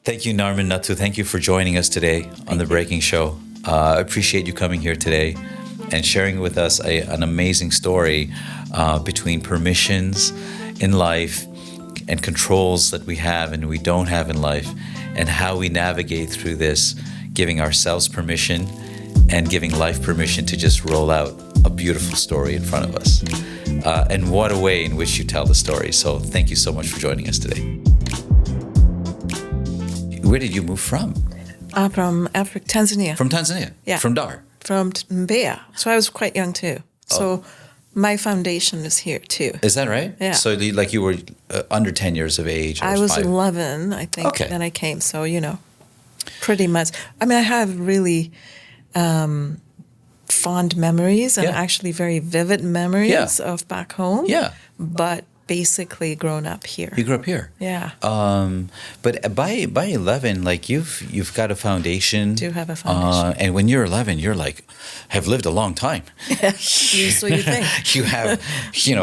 Thank you, Narmin Nathoo. Thank you for joining us today on The Breaking Show. I appreciate you coming here today and sharing with us an amazing story between permissions in life and controls that we have and we don't have in life, and how we navigate through this, giving ourselves permission and giving life permission to just roll out a beautiful story in front of us. And what a way in which you tell the story. So thank you so much for joining us today. Where did you move from? From Africa, Tanzania. From Tanzania? Yeah. From Dar? From Mbeya. So I was quite young too. So my foundation is here too. Is that right? Yeah. So you were under 10 years of age? Or I was 5? 11, I think, Okay. when I came. So, pretty much. I mean, I have really fond memories and actually very vivid memories of back home. Yeah. But basically grown up here. You grew up here? Yeah. But by 11, like you've got a foundation. Do have a foundation. And when you're 11, you're like, have lived a long time. So you think. You have,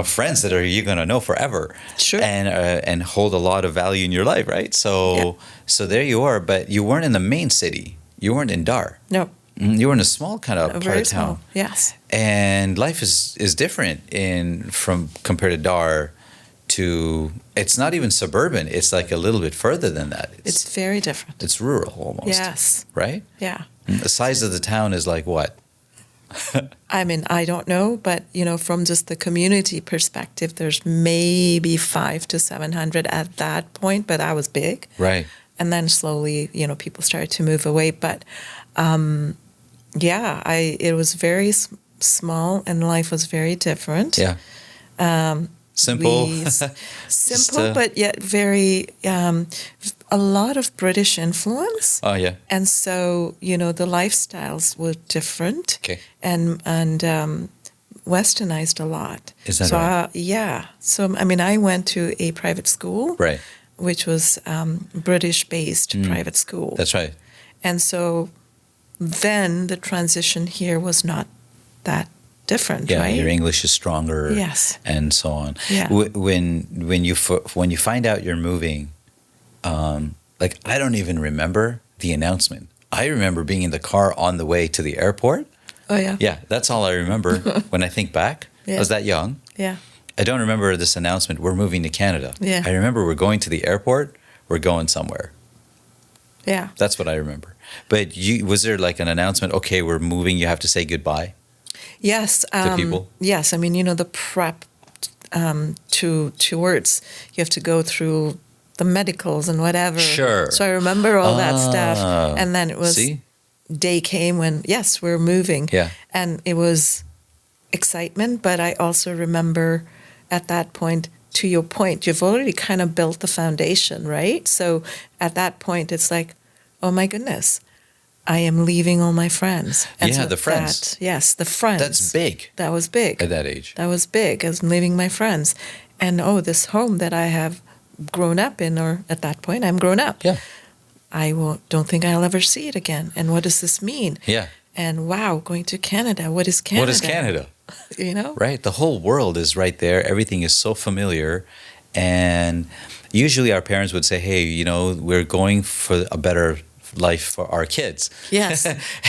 friends that you're going to know forever. Sure. And hold a lot of value in your life, right? So there you are, but you weren't in the main city. You weren't in Dar. No. You were in a small kind of part Very of town. small. Yes. And life is different compared to Dar. It's not even suburban. It's like a little bit further than that. It's very different. It's rural almost. Yes. Right? Yeah. The size of the town is like what? I mean, I don't know, but from just the community perspective, there's maybe 500 to 700 at that point, but I was big. Right. And then slowly, people started to move away. But it was very small, and life was very different. Yeah. Simple. Simple, but yet very, a lot of British influence. Oh, yeah. And so, the lifestyles were different. Okay. And westernized a lot. Is that right? Yeah. So, I mean, I went to a private school. Right. Which was British-based private school. That's right. And so then the transition here was not that different, right? Your English is stronger. Yes. And so on. Yeah. When you find out you're moving, I don't even remember the announcement. I remember being in the car on the way to the airport. Oh, yeah? Yeah, that's all I remember when I think back. Yeah. I was that young. Yeah. I don't remember this announcement, we're moving to Canada. Yeah. I remember we're going to the airport, we're going somewhere. Yeah. That's what I remember. But was there like an announcement, okay, we're moving, you have to say goodbye? Yes. To people? Yes. I mean, the prep towards, you have to go through the medicals and whatever. Sure. So I remember all that stuff. And then it was, See? day came when, yes, we're moving. Yeah. And it was excitement, but I also remember at that point, to your point, you've already kind of built the foundation, right? So at that point, it's like, oh my goodness, I am leaving all my friends. And Yeah, so the friends. Yes, the friends. That's big That was big. at that age. That was big. I was leaving my friends. And this home that I have grown up in, or at that point, I'm grown up. Yeah. Don't think I'll ever see it again. And what does this mean? Yeah. And wow, going to Canada. What is Canada? What is Canada? Right. The whole world is right there. Everything is so familiar. And usually our parents would say, hey, we're going for a better life for our kids. Yes.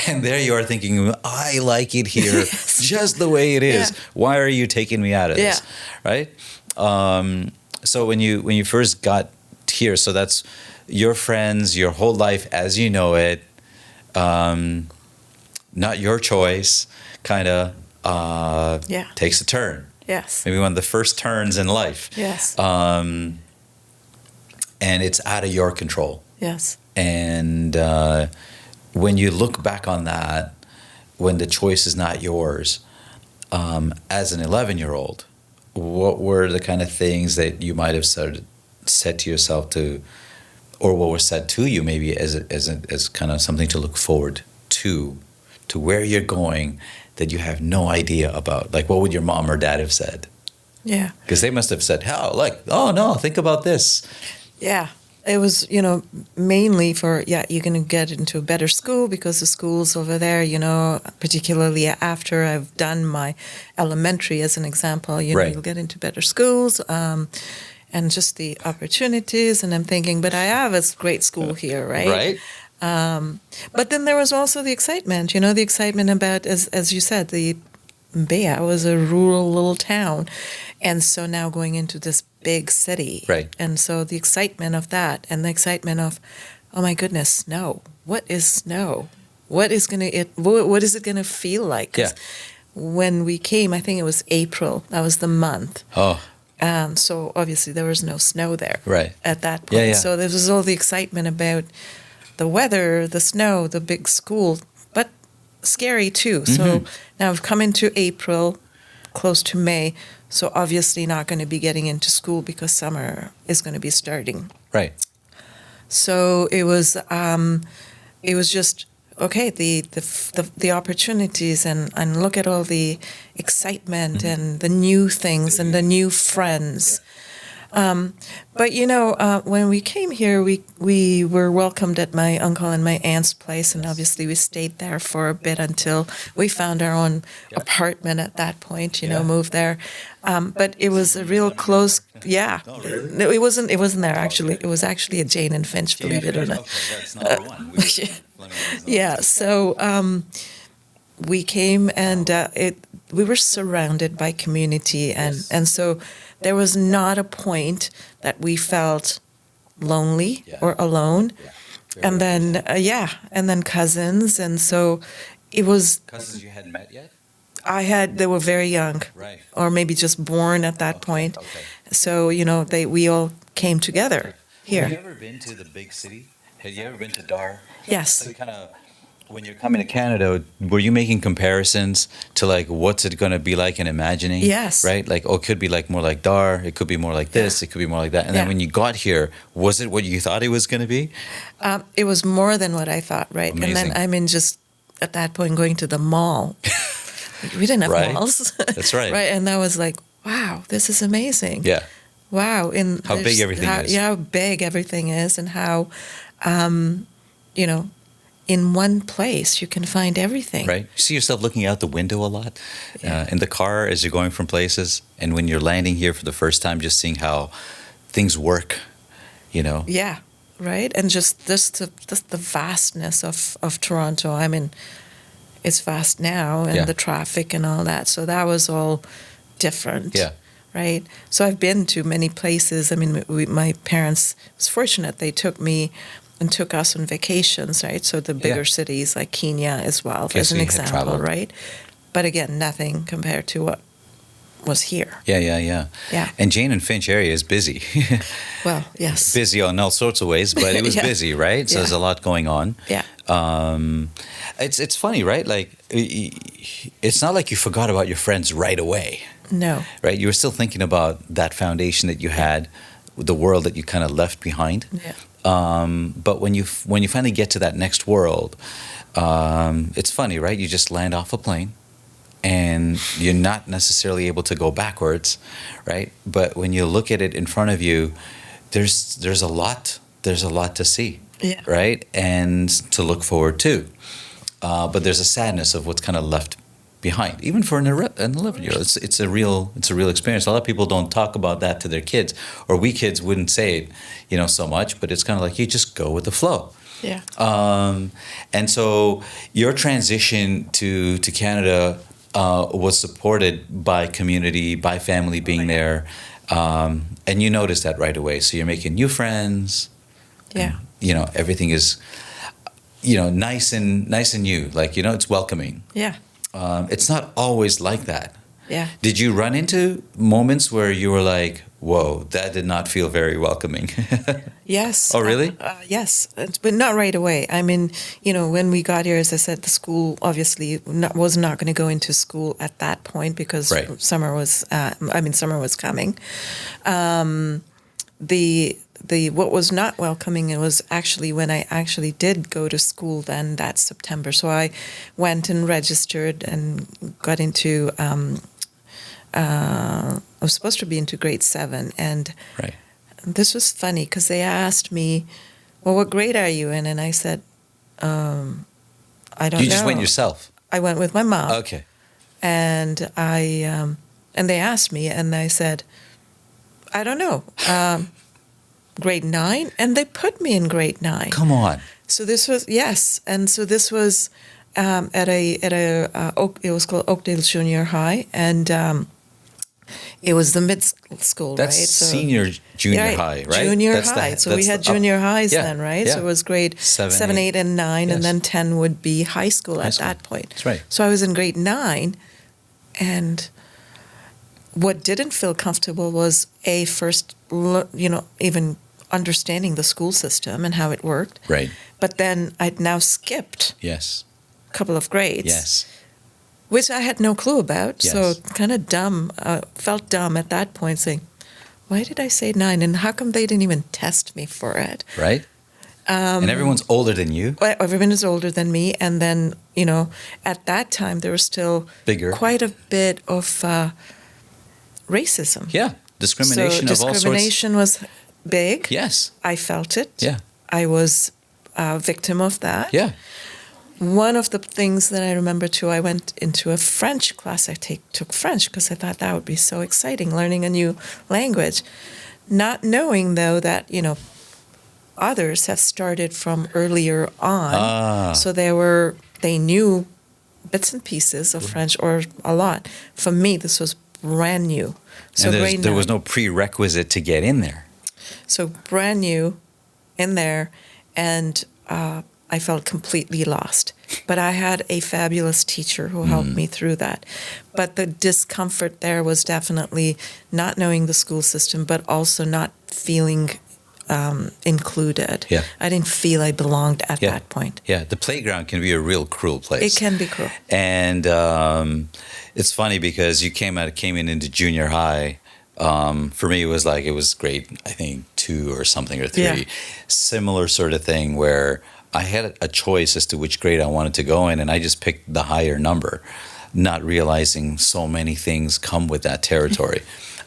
And there you are thinking, I like it here just the way it is. Yeah. Why are you taking me out of this? Right? So when you first got here, so that's your friends, your whole life as you know it, not your choice, kind of takes a turn. Yes. Maybe one of the first turns in life. Yes. And it's out of your control. Yes. And when you look back on that, when the choice is not yours, as an 11-year-old, what were the kind of things that you might have said to yourself or what was said to you maybe as kind of something to look forward to where you're going that you have no idea about? Like, what would your mom or dad have said? Yeah. Because they must have said, oh, no, think about this. Yeah. It was, mainly for, you're going to get into a better school because the schools over there, particularly after I've done my elementary as an example, Right. you'll get into better schools. and just the opportunities. And I'm thinking, but I have a great school here, right? Right. But then there was also the excitement, the excitement about, as you said, the Bea was a rural little town. And so now going into this big city. Right. And so the excitement of that and the excitement of, oh my goodness, snow. What is snow? What is it going to feel like? 'Cause when we came, I think it was April. That was the month. Oh, So obviously there was no snow there right. at that point. Yeah, yeah. So there was all the excitement about the weather, the snow, the big school, but scary too. So now we've come into April, close to May. So obviously not going to be getting into school because summer is going to be starting. Right. So it was just okay. The opportunities and look at all the excitement and the new things and the new friends. But when we came here, we were welcomed at my uncle and my aunt's place, and obviously we stayed there for a bit until we found our own apartment. At that point, moved there. But it was a real close. Yeah, no, it wasn't. It wasn't there actually. It was actually a Jane and Finch, believe it or not. Okay, that's number one. Yeah. So we came and we were surrounded by community, and so there was not a point that we felt lonely or alone. Yeah. And then cousins, and so it was. Cousins you hadn't met yet? They were very young, Right. or maybe just born at that point. Okay. So we all came together here. Have you ever been to the big city? Have you ever been to Dar? Yes. So kind of, when you're coming to Canada, were you making comparisons to like what's it going to be like and imagining? Yes. Right? Like, it could be like more like Dar. It could be more like this. It could be more like that. And then when you got here, was it what you thought it was going to be? It was more than what I thought, right? Amazing. And then just at that point going to the mall. We didn't have Right. malls. That's right. Right. And that was like, wow, this is amazing. Yeah. Wow. How big everything is. Yeah, how big everything is, and how, in one place you can find everything. Right. You see yourself looking out the window a lot in the car as you're going from places. And when you're landing here for the first time, just seeing how things work, Yeah. Right. And just the vastness of Toronto. I mean, it's vast now, and the traffic and all that. So that was all different. Yeah. Right. So I've been to many places. I mean, my parents was fortunate. They took us on vacations, right? So the bigger cities like Kenya as well, Okay, as so an you had example, traveled. right? But again, nothing compared to what was here. Yeah. Yeah. And Jane and Finch area is busy. Well, yes. Busy on all sorts of ways, but it was Yeah. busy, right? So there's a lot going on. Yeah. It's funny, right? Like, it's not like you forgot about your friends right away, No. right? You were still thinking about that foundation that you had, the world that you kind of left behind. Yeah. But when you finally get to that next world, it's funny, right? You just land off a plane, and you're not necessarily able to go backwards, right? But when you look at it in front of you, there's a lot to see, Yeah. right? And to look forward to. But there's a sadness of what's kind of left behind, even for an 11-year-old. It's a real experience. A lot of people don't talk about that to their kids, or we kids wouldn't say it, so much. But it's kind of like you just go with the flow. Yeah. And so your transition to Canada was supported by community, by family being there, and you noticed that right away. So you're making new friends. Yeah. Everything is, nice and new. Like, it's welcoming. Yeah. It's not always like that. Yeah. Did you run into moments where you were like, whoa, that did not feel very welcoming? Yes. Oh, really? Yes, but not right away. I mean, when we got here, as I said, the school obviously was not going to go into school at that point because Right. summer was coming. What was not welcoming, it was actually when I actually did go to school then that September. So I went and registered and got into. I was supposed to be into grade 7, and Right. this was funny because they asked me, "Well, what grade are you in?" And I said, "I don't know." You just went yourself. I went with my mom, Okay. and and they asked me, and I said, I don't know, grade 9, and they put me in grade 9. Come on. So this was, yes, and so this was it was called Oakdale Junior High, and it was the mid school, That's right? So senior junior right, high, right? Junior That's high. So we that's had the junior highs yeah, then, right? yeah. So it was grade 7, 8, and 9, Yes. and then 10 would be high school High at school. that point. That's right. So I was in grade 9, and what didn't feel comfortable was first, even understanding the school system and how it worked. Right. But then I'd now skipped Yes. a couple of grades. Yes. Which I had no clue about. Yes. So kind of dumb, felt dumb at that point, saying, why did I say 9? And how come they didn't even test me for it? Right. And everyone's older than you. Well, everyone is older than me. And then, at that time, there was still Bigger. quite a bit of racism. Yeah. Discrimination So of all sorts. discrimination was big. Yes. I felt it. Yeah. I was a victim of that. Yeah. One of the things that I remember too, I went into a French class. I took French because I thought that would be so exciting, learning a new language. Not knowing though that, others have started from earlier on. So they knew bits and pieces of French or a lot. For me, this was brand new. So And there was no prerequisite to get in there. So brand new in there, and I felt completely lost. But I had a fabulous teacher who helped me through that. But the discomfort there was definitely not knowing the school system, but also not feeling included. Yeah. I didn't feel I belonged at that point. Yeah, the playground can be a real cruel place. It can be cruel. And it's funny because you came into junior high. For me, it was grade, I think, 2 or something, or 3. Yeah. Similar sort of thing where I had a choice as to which grade I wanted to go in, and I just picked the higher number, not realizing so many things come with that territory.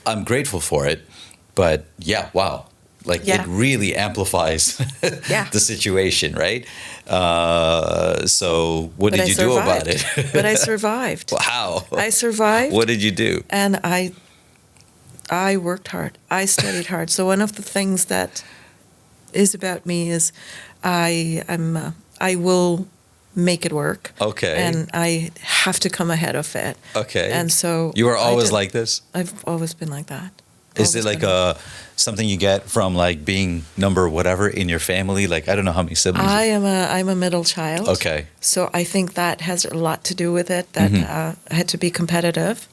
I'm grateful for it, but yeah, wow. It really amplifies the situation, right? So what did you do about it? But I survived. Wow. I survived. What did you do? And I worked hard. I studied hard. So one of the things that is about me is I will make it work. Okay. And I have to come ahead of it. Okay. And so you were always like this? I've always been like that. Is it like something you get from being number whatever in your family? I don't know how many siblings. I'm a middle child. Okay. So I think that has a lot to do with it. That I had to be competitive.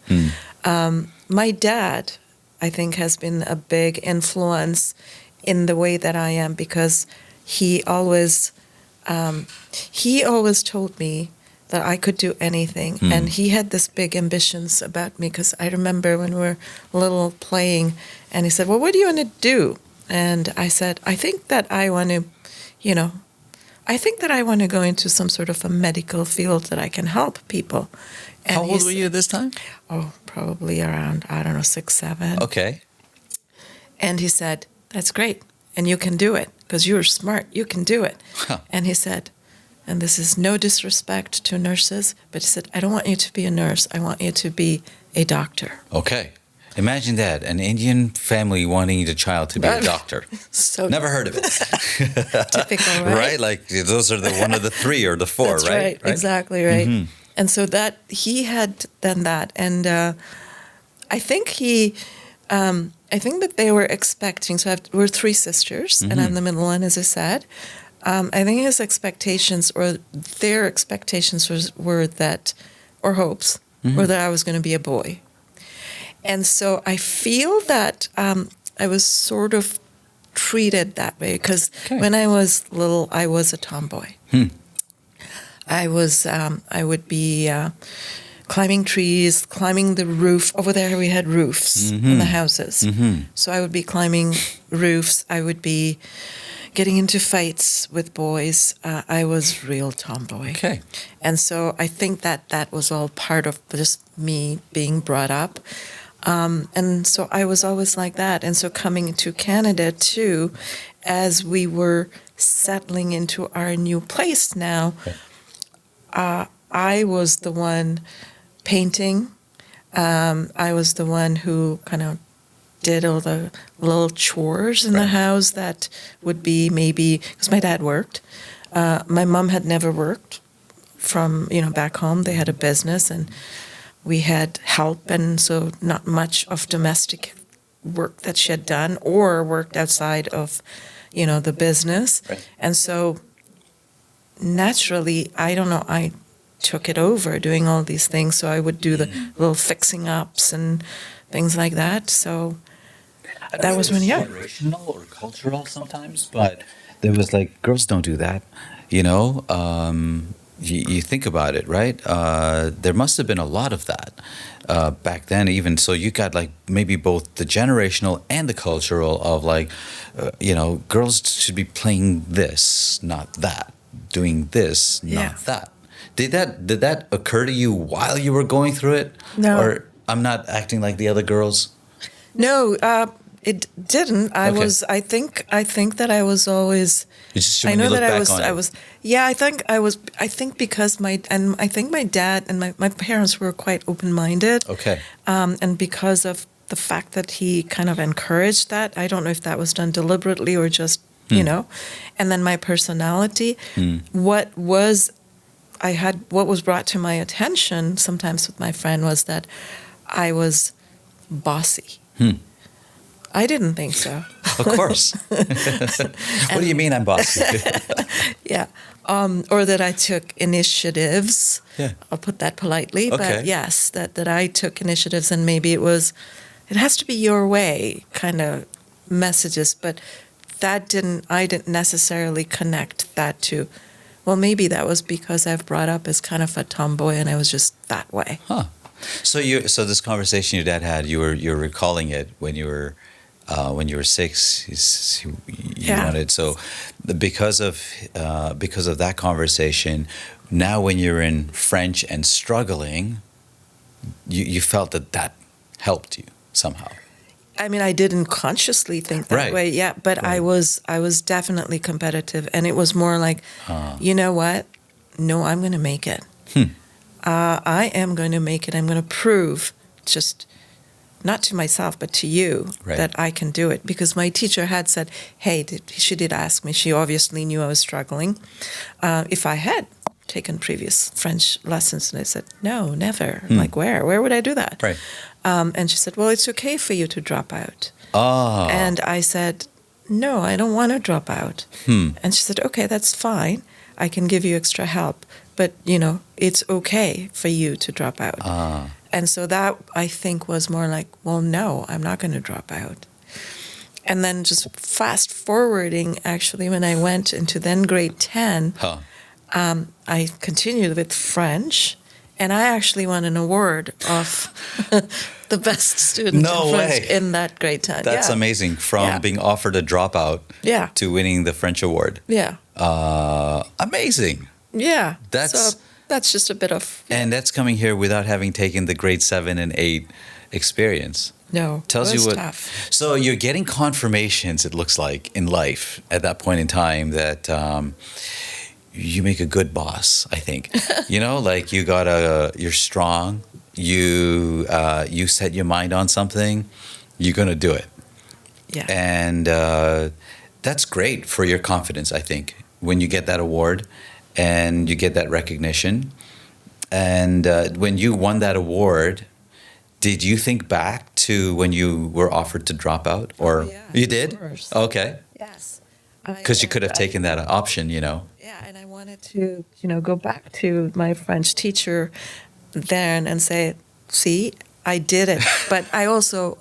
My dad, I think, has been a big influence in the way that I am, because he always told me that I could do anything. And he had this big ambitions about me, because I remember when we were little playing, and he said, well, what do you want to do? And I said, I think that I want to go into some sort of a medical field that I can help people. And how old were you this time? Oh, probably around, 6, 7. Okay. And he said, that's great. And you can do it, because you're smart. You can do it. Huh. And he said, and this is no disrespect to nurses, but he said, I don't want you to be a nurse. I want you to be a doctor. Okay. Imagine that, an Indian family wanting the child to be a doctor. So never heard of it. typical, right? Right? Those are the one of the 3 or the 4, That's right? Exactly right. Mm-hmm. And so that he had done that, and I think that they were expecting. So we're 3 sisters, and I'm the middle one, as I said. I think his expectations, or their expectations, were that, or hopes, were that I was going to be a boy. And so I feel that I was sort of treated that way, because when I was little, I was a tomboy. I would be climbing trees, climbing the roof. Over there we had roofs in the houses. So I would be climbing roofs. I would be getting into fights with boys. I was real tomboy. Okay. And so I think that was all part of just me being brought up. And so I was always like that. And so coming to Canada too, as we were settling into our new place now, I was the one painting. I was the one who kind of did all the little chores in the house that would be maybe, because my dad worked. My mom had never worked from, back home. They had a business and we had help, and so not much of domestic work that she had done or worked outside of, the business. Right. And so naturally, I don't know, I took it over doing all these things. So I would do the little fixing ups and things like that. So that was when, generational or cultural sometimes, but there was like, girls don't do that, you know. You think about it, right? There must have been a lot of that back then, even. So you got like maybe both the generational and the cultural of like, girls should be playing this, not that, doing this, not that. Did that occur to you while you were going through it? No. Or I'm not acting like the other girls? No, it didn't. I Okay. was. I think that I was always. It's just I when know you look that I back was. on I it. was. Yeah, I think I was. I think because my dad and my parents were quite open-minded. Okay. And because of the fact that he kind of encouraged that, I don't know if that was done deliberately or just And then my personality, what was brought to my attention sometimes with my friend was that I was bossy. I didn't think so. Of course. What do you mean I'm bossy? Yeah. Or that I took initiatives. Yeah. I'll put that politely. Okay. But yes, that I took initiatives, and maybe it has to be your way kind of messages. But I didn't necessarily connect that to, well, maybe that was because I've brought up as kind of a tomboy and I was just that way. Huh. So this conversation your dad had, you're recalling it when you were 6. You wanted, so because of that conversation, now when you're in French and struggling, you felt that helped you somehow. I mean, I didn't consciously think that Right. way, yeah, but Right. I was definitely competitive, and it was more like, you know what? No, I'm going to make it. I am going to make it. I'm going to prove, just not to myself, but to you, Right. that I can do it. Because my teacher had said, hey, she did ask me, she obviously knew I was struggling, if I had taken previous French lessons. And I said, no, never. I'm like, where? Where would I do that? Right. And she said, well, it's okay for you to drop out. Oh. And I said, no, I don't want to drop out. And she said, okay, that's fine. I can give you extra help. But, it's okay for you to drop out. And so that, I think, was more like, well, no, I'm not going to drop out. And then just fast forwarding, actually, when I went into then grade 10, I continued with French. And I actually won an award of the best student No in French way. in that grade 10. That's Yeah. amazing. From Yeah. being offered a dropout Yeah. to winning the French award. Yeah. Amazing. Yeah. That's- so that's just a bit of And that's coming here without having taken the grade 7 and 8 experience. no. Tells it you was what. tough. So you're getting confirmations, it looks like, in life at that point in time that you make a good boss, I think. Like you're strong. You set your mind on something, you're going to do it. Yeah. And that's great for your confidence, I think, when you get that award and you get that recognition. And when you won that award, did you think back to when you were offered to drop out? Or yeah, you of did? course. Okay. Yes. Because you could have taken that option, Yeah, and I wanted to, go back to my French teacher then and say, see, I did it. But I also,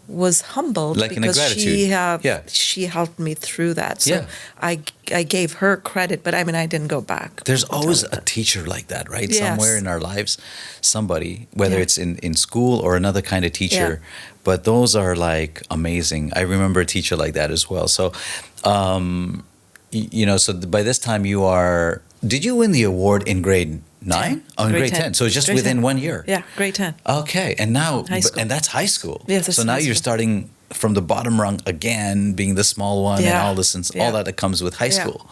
was humbled Like in a because gratitude. she helped me through that. So Yeah. I gave her credit, but I mean, I didn't go back. There's I'll always tell you a teacher like that, right? Yes. Somewhere in our lives, somebody, whether Yeah. it's in school or another kind of teacher. Yeah. But those are like amazing. I remember a teacher like that as well. So, so by this time did you win the award in grade 9? Oh, in grade 10. So it's just Grade within 10. 1 year. Yeah, grade 10. Okay. And now, High school. and that's high school. Yes, that's so now high you're school. starting from the bottom rung again, being the small one and Yeah. all this and Yeah. all that comes with high Yeah. school.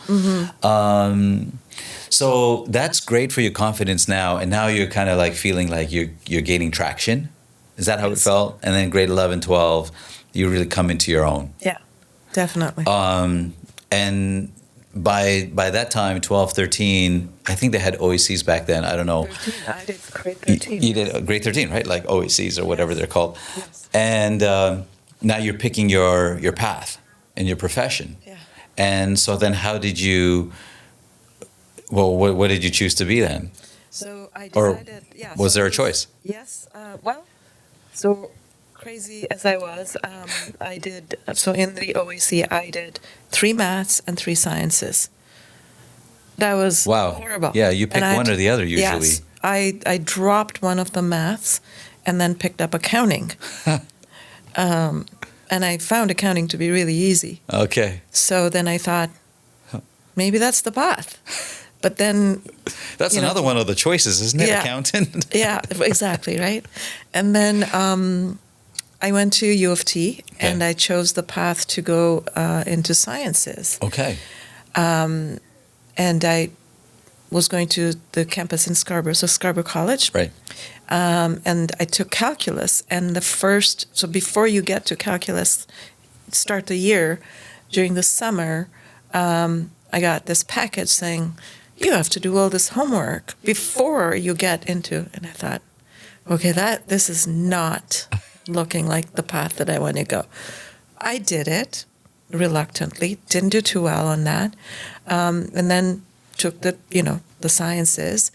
So that's great for your confidence now, and now you're kind of like feeling like you're gaining traction. Is that how it Yes. felt? And then grade 11, 12, you really come into your own. Yeah, definitely. And by that time, 12, 13, I think they had OECs back then. I don't know. 13. I did grade You, 13. you did grade 13, right? Like OECs or whatever Yes. they're called. Yes. And now you're picking your path and your profession. Yeah. And so then how did you, well, what did you choose to be then? So I Or decided, yeah. was so there I a choice? Yes. Well, so crazy as I was, I did, so in the OAC, I did 3 maths and 3 sciences. That was Wow. horrible. Yeah, you pick And one or the other usually. Yes. I dropped one of the maths and then picked up accounting. And I found accounting to be really easy. Okay. So then I thought, maybe that's the path. But then, That's you know, another one of the choices, isn't it? Yeah. Accountant? yeah, exactly, right? And then I went to U of T, and I chose the path to go into sciences. Okay. And I was going to the campus in Scarborough, so Scarborough College. Right. And I took calculus. And so before you get to calculus, start the year, during the summer, I got this package saying, you have to do all this homework before you get into, and I thought, okay, this is not looking like the path that I want to go. I did it reluctantly, didn't do too well on that, and then took the sciences.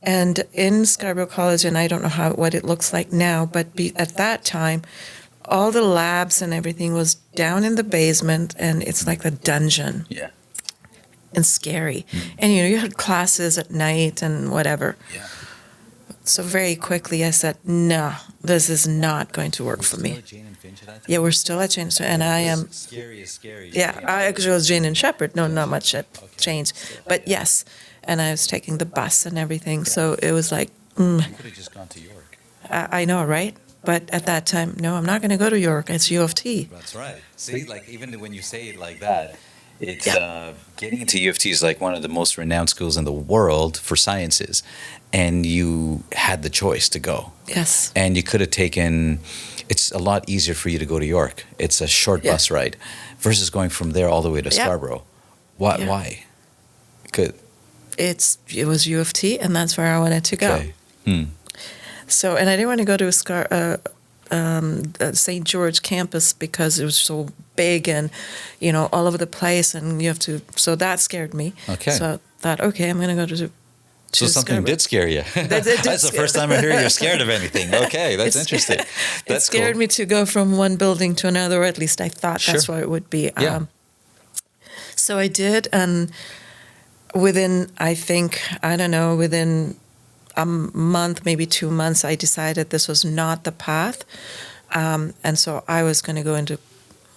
And in Scarborough College, and I don't know what it looks like now, but at that time, all the labs and everything was down in the basement, and it's like a dungeon. Yeah. And scary. And you had classes at night and whatever. Yeah. So very quickly I said, no, this is not going to work for me. Yeah, we're still at Jane, and I am. Scary is scary. Yeah, I actually was Jane and Shepherd. No, not much had changed, but yes. And I was taking the bus and everything, so it was like, You could have just gone to York. I know, right? But at that time, no, I'm not going to go to York. It's U of T. That's right. See, like even when you say it like that, it's Yeah. getting into U of T is like one of the most renowned schools in the world for sciences, and you had the choice to go. Yes. And you could have taken. It's a lot easier for you to go to York. It's a short Yeah. bus ride, versus going from there all the way to Yeah. Scarborough. Why? Yeah. Why? Good. It was U of T, and that's where I wanted to go. Okay. So, and I didn't want to go to St. George campus because it was so big and, all over the place, and you have to. So that scared me. Okay. So I thought, okay, I'm going to go to. So something Scarborough. did scare you. That did That's the scare- first time I hear you're scared of anything. Okay, that's interesting. That's It scared cool. me to go from one building to another, or at least I thought that's Sure. what it would be. Yeah. So I did, and within a month, maybe 2 months, I decided this was not the path. And so I was going to go into,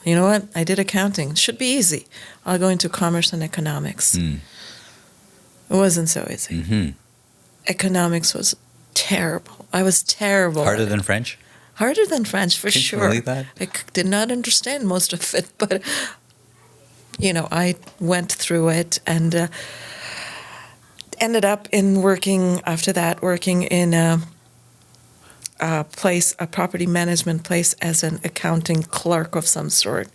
you know what? I did accounting. It should be easy. I'll go into commerce and economics. It wasn't so easy. Mm-hmm. Economics was terrible. I was terrible. Harder than French? Harder than French, for Can you sure. believe that? I did not understand most of it, but, I went through it and ended up working in a property management place as an accounting clerk of some sort,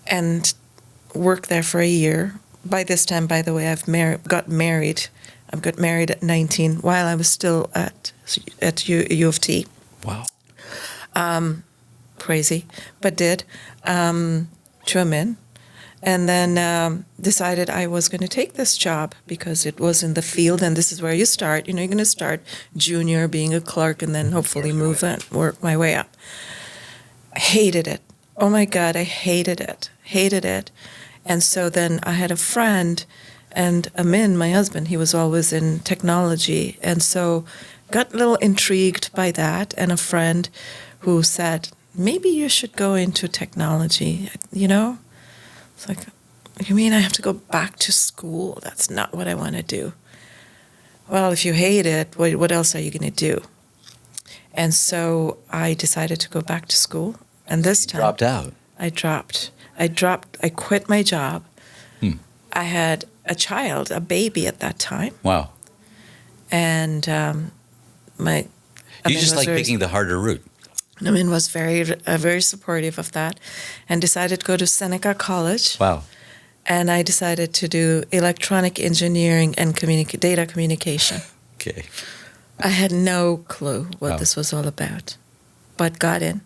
and worked there for a year. By this time, by the way, I've got married. I got married at 19 while I was still at U of T. Wow. Crazy, but did. To a man. And then decided I was going to take this job because it was in the field, and this is where you start. You're going to start junior, being a clerk, and then hopefully move and work my way up. I hated it. Oh my God, I hated it. Hated it. And so then I had a friend, and Amin, my husband, he was always in technology, and so got a little intrigued by that, and a friend who said, maybe you should go into technology, It's like, you mean I have to go back to school? That's not what I want to do. Well, if you hate it, what else are you going to do? And so I decided to go back to school, and this time Dropped out. I quit my job. I had a child, a baby at that time. Wow. And You just like picking the harder route. Narmin was very supportive of that, and decided to go to Seneca College. Wow. And I decided to do electronic engineering and data communication. Okay. I had no clue what Wow. this was all about, but got in.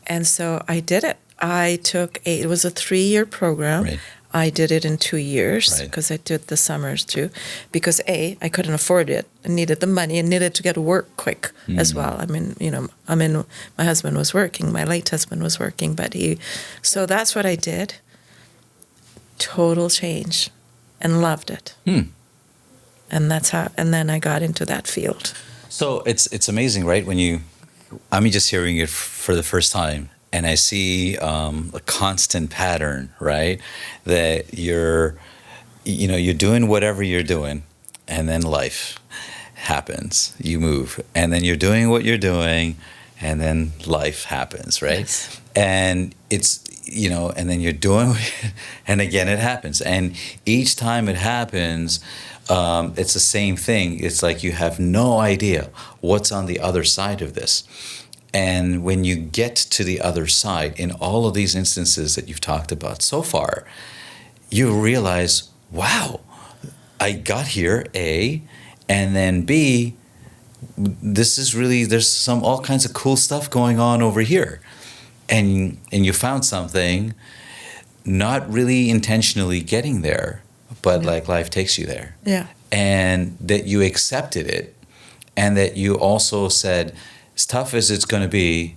And so I did it. It was a 3-year program. Right. I did it in 2 years Right. because I did the summers too. Because I couldn't afford it. I needed the money and needed to get to work quick as well. My husband was working. My late husband was working, so that's what I did. Total change, and loved it. And and then I got into that field. So it's amazing, right? I'm just hearing it for the first time, and I see a constant pattern, right? That you're doing whatever you're doing, and then life happens. You move, and then you're doing what you're doing, and then life happens, right? Yes. And it's and then you're doing, and again it happens, and each time it happens. It's the same thing. It's like you have no idea what's on the other side of this. And when you get to the other side, in all of these instances that you've talked about so far, you realize, wow, I got here, A, and then B, there's all kinds of cool stuff going on over here. And you found something, not really intentionally getting there, but like life takes you there. Yeah. And that you accepted it, and that you also said, as tough as it's going to be,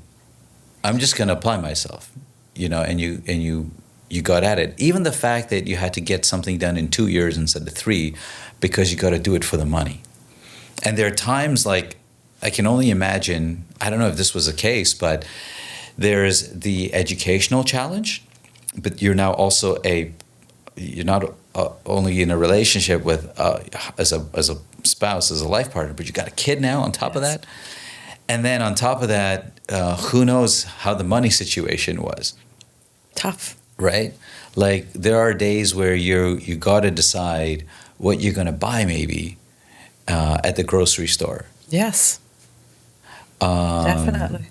I'm just going to apply myself, and you got at it. Even the fact that you had to get something done in 2 years instead of 3, because you got to do it for the money. And there are times like, I can only imagine, I don't know if this was the case, but there's the educational challenge, but you're now also you're not only in a relationship with as a spouse, as a life partner, but you got a kid now on top of that. And then on top of that, who knows how the money situation was. Tough. Right? Like there are days where you got to decide what you're going to buy maybe at the grocery store. Yes. Definitely.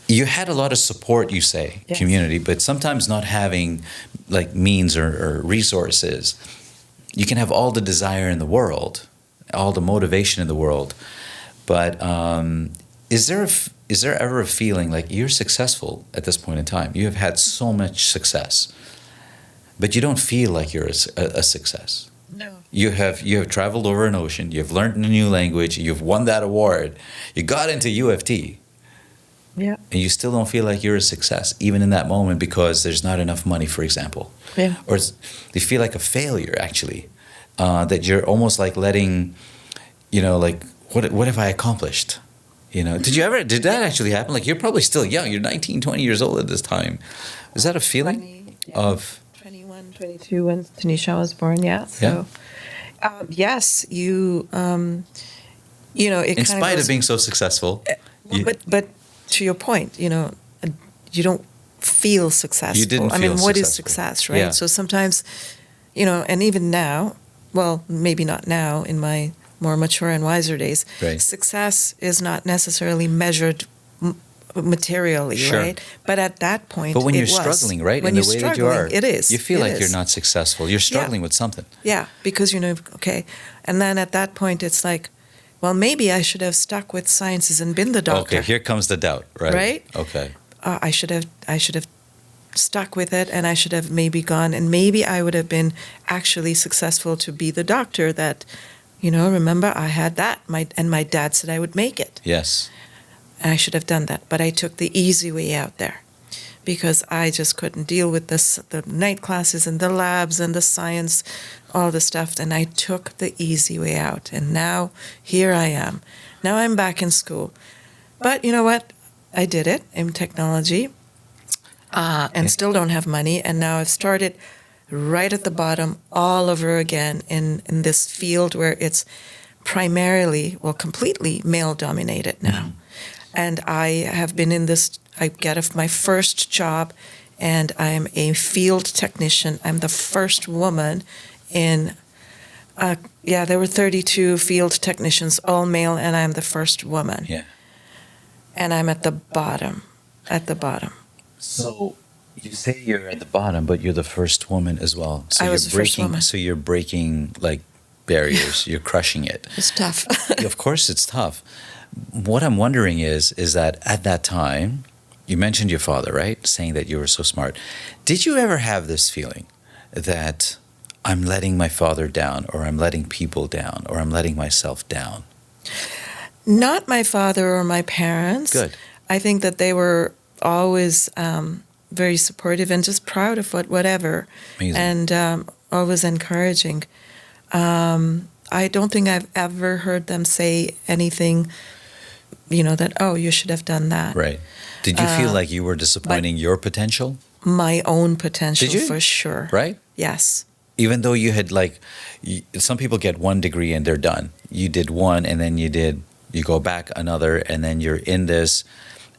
You had a lot of support, you say, Yes. community, but sometimes not having like means or resources. You can have all the desire in the world, all the motivation in the world, but is there ever a feeling like you're successful at this point in time? You have had so much success, but you don't feel like you're a success. No. You have traveled over an ocean. You've learned a new language. You've won that award. You got into UFT. Yeah. And you still don't feel like you're a success, even in that moment, because there's not enough money, for example. Yeah. Or you feel like a failure, actually, that you're almost like letting, like, what have I accomplished? Did that actually happen? Like, you're probably still young. You're 19, 20 years old at this time. Is that a feeling of... 21, 22 when Tanisha was born, yeah. So, yes, it in spite of being so successful. But to your point, you don't feel successful. You didn't feel what is successful. success, right? Yeah. So sometimes, and even now, well, maybe not now in my more mature and wiser days, Right. success is not necessarily measured materially, Sure. right? But at that point, But when you're it was. struggling, right, When in the you're way that you are, struggling, it is. you feel It like is. you're not successful. You're struggling with something. Yeah, because okay. And then at that point, it's like, well, maybe I should have stuck with sciences and been the doctor. Okay, here comes the doubt, right? Right? Okay. I should have stuck with it, and I should have maybe gone, and maybe I would have been actually successful to be the doctor that, remember I had that, and my dad said I would make it. Yes. I should have done that, but I took the easy way out there because I just couldn't deal with the night classes and the labs and the science, all the stuff, and I took the easy way out. And now here I am. Now I'm back in school. But you know what? I did it in technology and still don't have money. And now I've started right at the bottom all over again in this field where it's primarily, completely male-dominated now. And I have been in this, I get my first job, and I am a field technician. I'm the first woman in, there were 32 field technicians, all male, and I'm the first woman. Yeah. and I'm at the bottom, at the bottom. So you say you're at the bottom, but you're the first woman as well. So I you're was the first breaking. woman. So you're breaking like barriers. You're crushing it. It's tough. Of course, it's tough. What I'm wondering is that at that time, you mentioned your father, right? Saying that you were so smart. Did you ever have this feeling that I'm letting my father down, or I'm letting people down, or I'm letting myself down? Not my father or my parents. Good. I think that they were always very supportive and just proud of whatever. Amazing. And always encouraging. I don't think I've ever heard them say anything, that, oh, you should have done that. Right. Did you feel like you were disappointing your potential? My own potential, Did you? for sure. Right? Yes. Even though you had some people get 1 degree and they're done. You did one, and then you go back another, and then you're in this,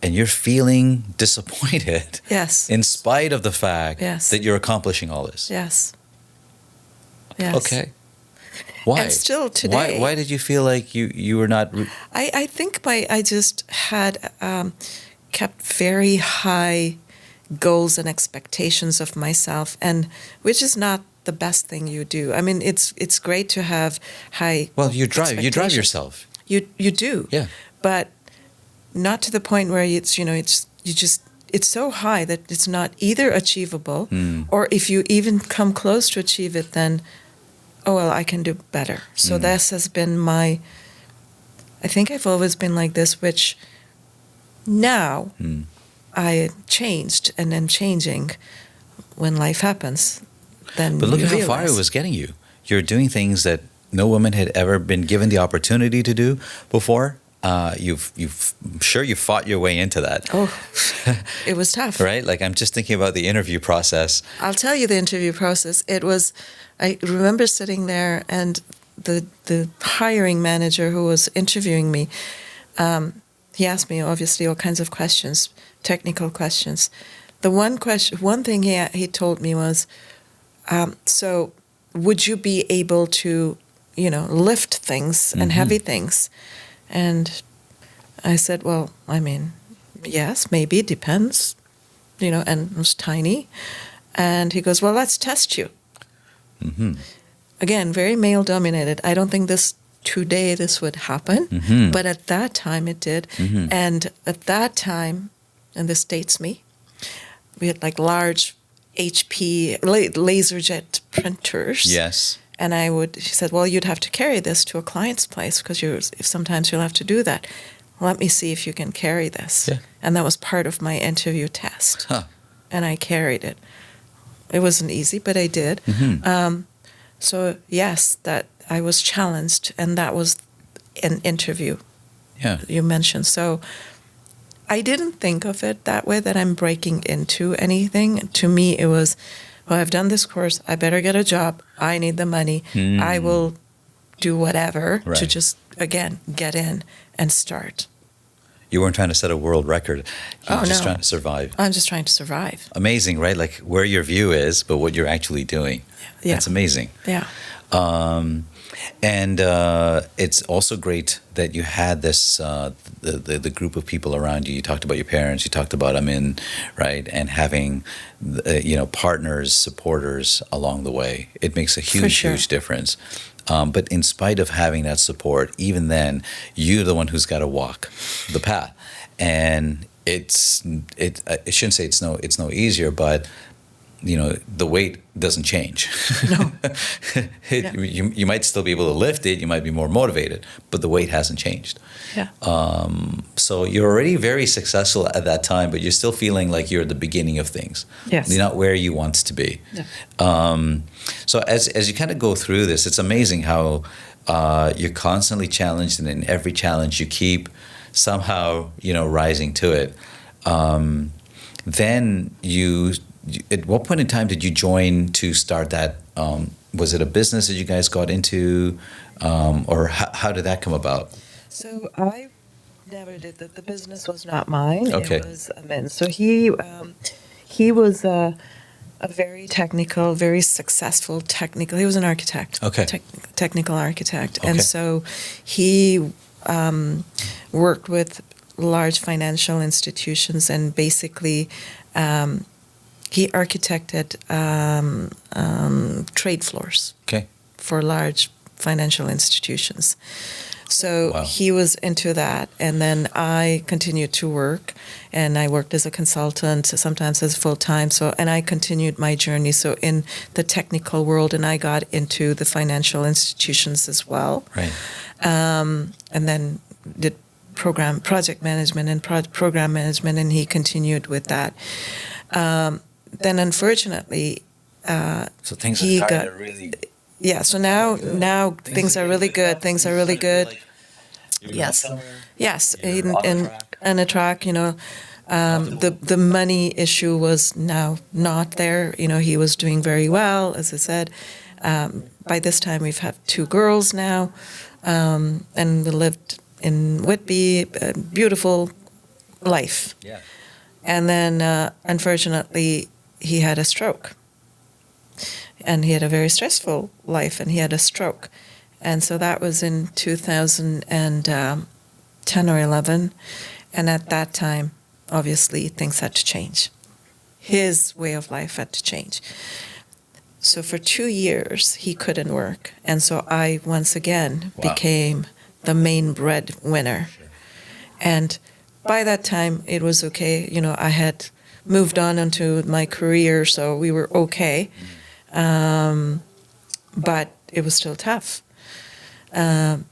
and you're feeling disappointed. Yes. In spite of the fact Yes. that you're accomplishing all this. Yes. Yes. Okay. Why? And still today. Why did you feel like you were not? I think I just had kept very high goals and expectations of myself, and which is not the best thing you do. I mean, it's great to have high. Well, you drive expectations. yourself. You do. Yeah. But not to the point where it's so high that it's not either achievable, or if you even come close to achieve it, then, oh well, I can do better. So this has been I think I've always been like this, which now I changed and am changing when life happens. Then But look you at how far realize. it was getting you. You're doing things that no woman had ever been given the opportunity to do before. You fought your way into that. Oh, it was tough. Right? Like, I'm just thinking about the interview process. I'll tell you the interview process. I remember sitting there, and the hiring manager who was interviewing me, he asked me obviously all kinds of questions, technical questions. The one thing he told me was, so would you be able to, lift things and heavy things? And I said, well, I mean, yes, maybe, it depends, and it was tiny. And he goes, well, let's test you. Mm-hmm. Again, very male-dominated. I don't think today this would happen, but at that time it did. Mm-hmm. And at that time, and this dates me, we had like large HP laser jet printers. Yes. And she said, well, you'd have to carry this to a client's place because if sometimes you'll have to do that. Let me see if you can carry this. Yeah. And that was part of my interview test. Huh. And I carried it. It wasn't easy, but I did. Mm-hmm. So yes, that I was challenged, and that was an interview. Yeah. You mentioned. So I didn't think of it that way, that I'm breaking into anything. To me, it was, well, I've done this course. I better get a job. I need the money. I will do whatever to Right. just, again, get in and start. You weren't trying to set a world record. You were just no. trying to survive. I'm just trying to survive. Amazing, right? Like where your view is, but what you're actually doing. Yeah. That's amazing. Yeah. And it's also great that you had this the group of people around you. You talked about your parents. You talked about Amin, right? And having partners, supporters along the way. It makes a huge difference. But in spite of having that support, even then, you're the one who's got to walk the path. And I shouldn't say it's no easier, but the weight doesn't change. No. You might still be able to lift it. You might be more motivated, but the weight hasn't changed. Yeah. So you're already very successful at that time, but you're still feeling like you're at the beginning of things. Yes. You're not where you want to be. Yeah. So as you kind of go through this, it's amazing how you're constantly challenged, and in every challenge you keep somehow rising to it. Then at what point in time did you join to start that? Was it a business that you guys got into, or how did that come about? So I never did that. The business was not mine. Okay. It was Amin's. So he was a very technical, very successful technical. He was an architect. Okay. Technical architect, Okay. and so he worked with large financial institutions, and basically he architected trade floors Okay. for large financial institutions. So Wow. he was into that, and then I continued to work, and I worked as a consultant, sometimes as full-time. So, and I continued my journey. So in the technical world, and I got into the financial institutions as well. Right. And then did project management and program management, and he continued with that. Then unfortunately, So things he are starting got- to really. yeah. So now things are really good. Things are really good. Yes. Yes, and a track, the money issue was now not there. He was doing very well, as I said. By this time, we've had 2 girls now, and we lived in Whitby, a beautiful life. Yeah. And then, unfortunately, he had a stroke. And he had a very stressful life, and he had a stroke. And so that was in 2010 or 11. And at that time, obviously, things had to change. His way of life had to change. So for 2 years, he couldn't work. And so I, once again, Wow. became the main breadwinner. And by that time, it was okay. I had moved on into my career, so we were okay. But it was still tough.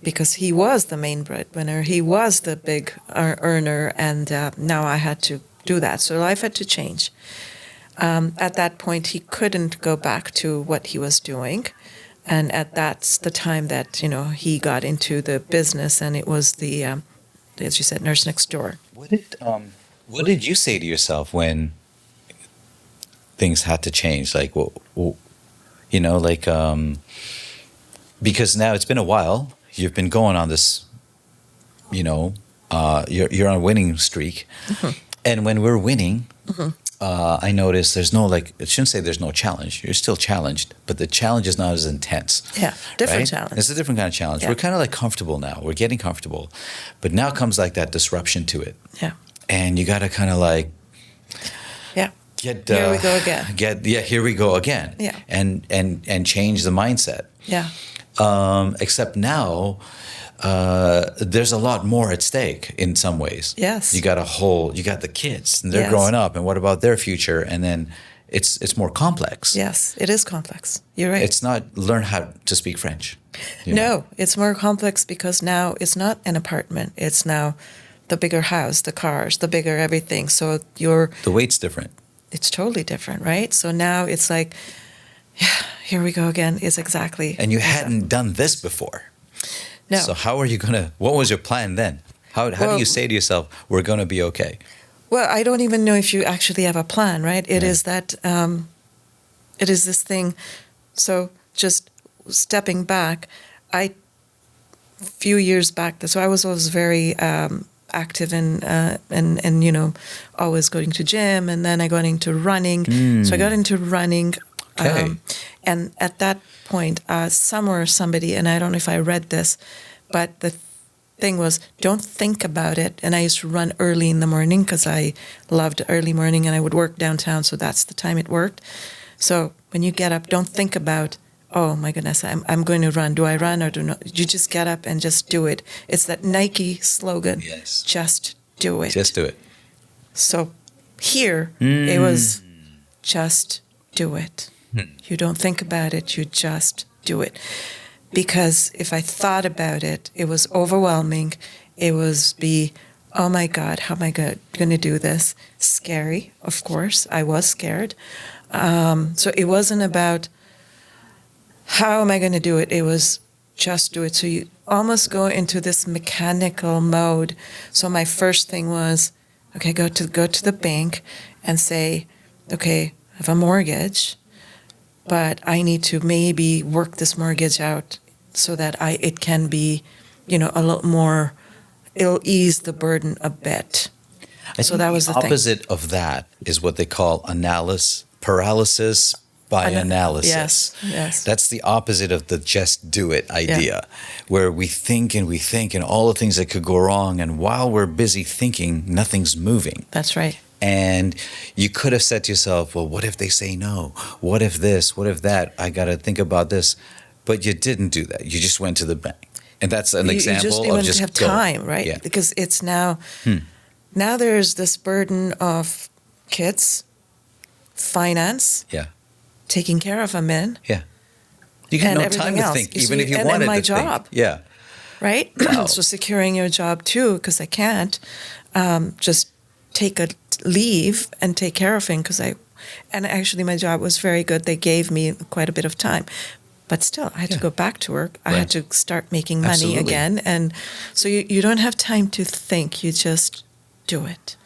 Because he was the main breadwinner, he was the big earner, and now I had to do that. So life had to change. At that point, he couldn't go back to what he was doing, and that's the time that he got into the business, and it was the, as you said, nurse next door. What did you say to yourself when things had to change? Like, because now it's been a while. You've been going on this, you're on a winning streak. Mm-hmm. And when we're winning, I notice there's no, I shouldn't say there's no challenge. You're still challenged, but the challenge is not as intense. Yeah, different right? challenge. It's a different kind of challenge. Yeah. We're kind of comfortable now. We're getting comfortable. But now comes that disruption to it. Yeah. And you got to kind of Yeah. get Here we go again. Here we go again. Yeah. And change the mindset. Yeah. Except now, there's a lot more at stake in some ways. Yes. You got the kids, and they're Yes. growing up, and what about their future? And then it's more complex. Yes, it is complex. You're right. It's not learn how to speak French. No, it's more complex because now it's not an apartment. It's now the bigger house, the cars, the bigger everything. So The weight's different. it's totally different, right? So now it's like, yeah, here we go again. It's exactly. And you hadn't done this before. No. So how are you what was your plan then? How do you say to yourself, we're going to be okay? Well, I don't even know if you actually have a plan, right? It Yeah. is that, it is this thing. So just stepping back, a few years back, so I was always very active and always going to gym, and then I got into running. So I got into running. Okay. And at that point, somebody, and I don't know if I read this, but the thing was, don't think about it. And I used to run early in the morning because I loved early morning, and I would work downtown, so that's the time it worked. So when you get up, don't think about, oh my goodness, I'm going to run. Do I run or do not? You just get up and just do it. It's that Nike slogan, Yes. just do it. Just do it. So here, it was just do it. You don't think about it, you just do it. Because if I thought about it, it was overwhelming. It was oh my God, how am I going to do this? Scary, of course. I was scared. So it wasn't about how am I going to do it? It was just do it. So you almost go into this mechanical mode. So my first thing was, okay, go to the bank and say, okay, I have a mortgage, but I need to maybe work this mortgage out so that it can be, a little more, it'll ease the burden a bit. I So think that was the thing. opposite of that is what they call analysis paralysis. by analysis. Yes, yes. That's the opposite of the just do it idea, where we think and all the things that could go wrong. And while we're busy thinking, nothing's moving. That's right. And you could have said to yourself, well, what if they say no? What if this? What if that? I got to think about this. But you didn't do that. You just went to the bank. And that's an example you just of even just have go. time, right? Yeah. Because it's now there's this burden of kids, finance, Yeah. taking care of a man, Yeah. You got and no everything time to else. think, You even see, if you and wanted my to think. job. Yeah. right? Wow. So securing your job too, because I can't just take a leave and take care of him and actually my job was very good. They gave me quite a bit of time. But still, I had to go back to work. I had to start making money Absolutely. again. And so you don't have time to think. You just do it.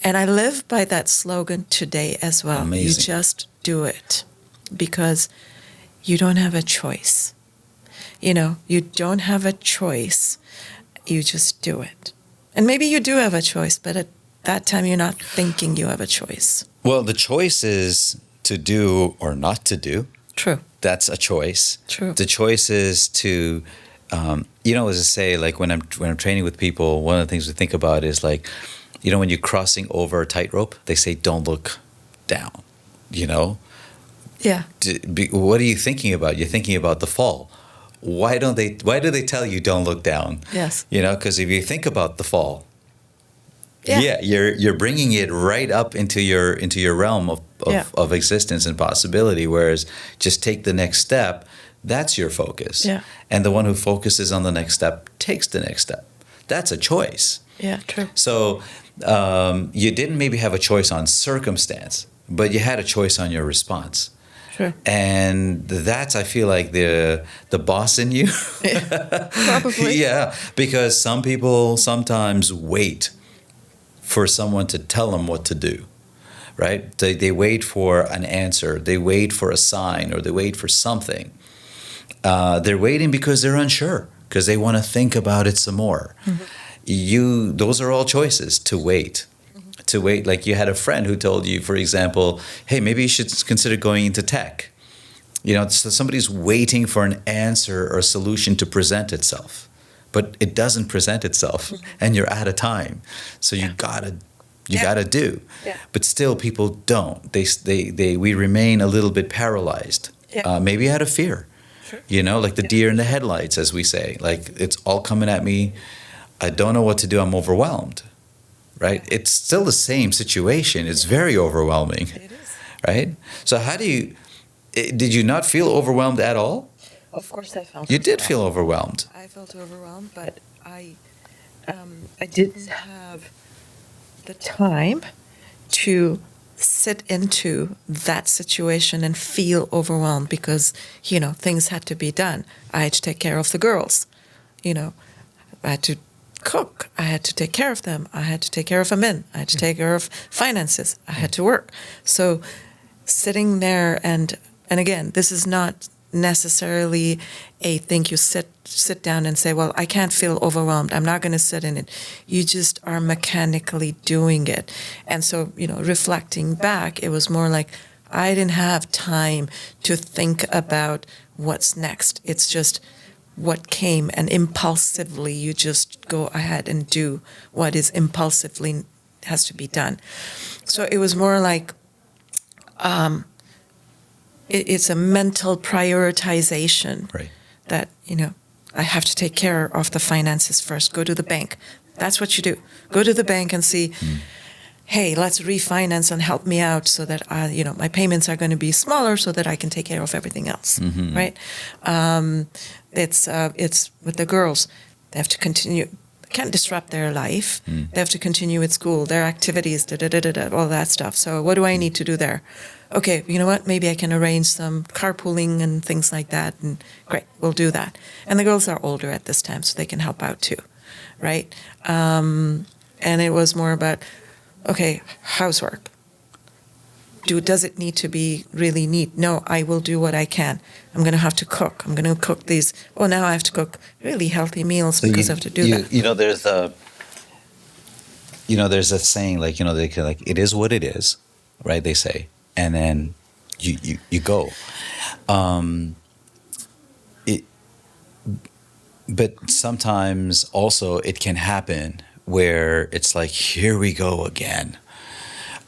And I live by that slogan today as well. Amazing. You just do it because you don't have a choice. You don't have a choice. You just do it. And maybe you do have a choice, but at that time you're not thinking you have a choice. Well, the choice is to do or not to do. True. That's a choice. True. The choice is to, as I say, like when I'm training with people, one of the things we think about is like, when you're crossing over a tightrope, they say, don't look down, Yeah. What are you thinking about? You're thinking about the fall. Why do they tell you don't look down? Yes. Because if you think about the fall, you're bringing it right up into your realm of existence and possibility. Whereas just take the next step, that's your focus. Yeah. And the one who focuses on the next step takes the next step. That's a choice. Yeah, true. So you didn't maybe have a choice on circumstance, but you had a choice on your response. Sure. And that's, I feel like, the boss in you. Yeah, probably. Yeah, because some people sometimes wait for someone to tell them what to do, right? They wait for an answer. They wait for a sign, or they wait for something. They're waiting because they're unsure, because they want to think about it some more. Mm-hmm. Those are all choices to wait. To wait, like you had a friend who told you, for example, hey, maybe you should consider going into tech. So somebody's waiting for an answer or a solution to present itself, but it doesn't present itself, and you're out of time. So you gotta do. Yeah. But still, people don't. We remain a little bit paralyzed. Yeah. Maybe out of fear. Sure. Like the deer in the headlights, as we say. Like it's all coming at me. I don't know what to do. I'm overwhelmed. Right? Yeah. It's still the same situation. It's very overwhelming. It is. Right? So did you not feel overwhelmed at all? Of course I felt You did feel overwhelmed. I felt overwhelmed, but I didn't have the time to sit into that situation and feel overwhelmed because, things had to be done. I had to take care of the girls. I had to cook. I had to take care of them. I had to take care of a man. I had to take care of finances. I had to work. So sitting there and again, this is not necessarily a thing you sit down and say, well, I can't feel overwhelmed. I'm not going to sit in it. You just are mechanically doing it. And so, reflecting back, it was more like I didn't have time to think about what's next. It's just what came, and impulsively you just go ahead and do what is impulsively has to be done. So it was more like it's a mental prioritization. Right. That I have to take care of the finances first. Go to the bank. That's what you do. Go to the bank and see, hey, let's refinance and help me out so that my payments are going to be smaller so that I can take care of everything else. Mm-hmm. Right. It's with the girls. They have to continue. Can't disrupt their life. They have to continue with school, their activities, all that stuff. So what do I need to do there? Okay, you know what? Maybe I can arrange some carpooling and things like that. And great, we'll do that. And the girls are older at this time, so they can help out too, right? And it was more about, okay, housework. Does it need to be really neat? No, I will do what I can. I'm going to have to cook. I'm going to cook these. Oh, now I have to cook really healthy meals because I have to do that. There's a saying like, they can, like, it is what it is, right? They say, and then you go. It, but sometimes also it can happen where it's like, here we go again,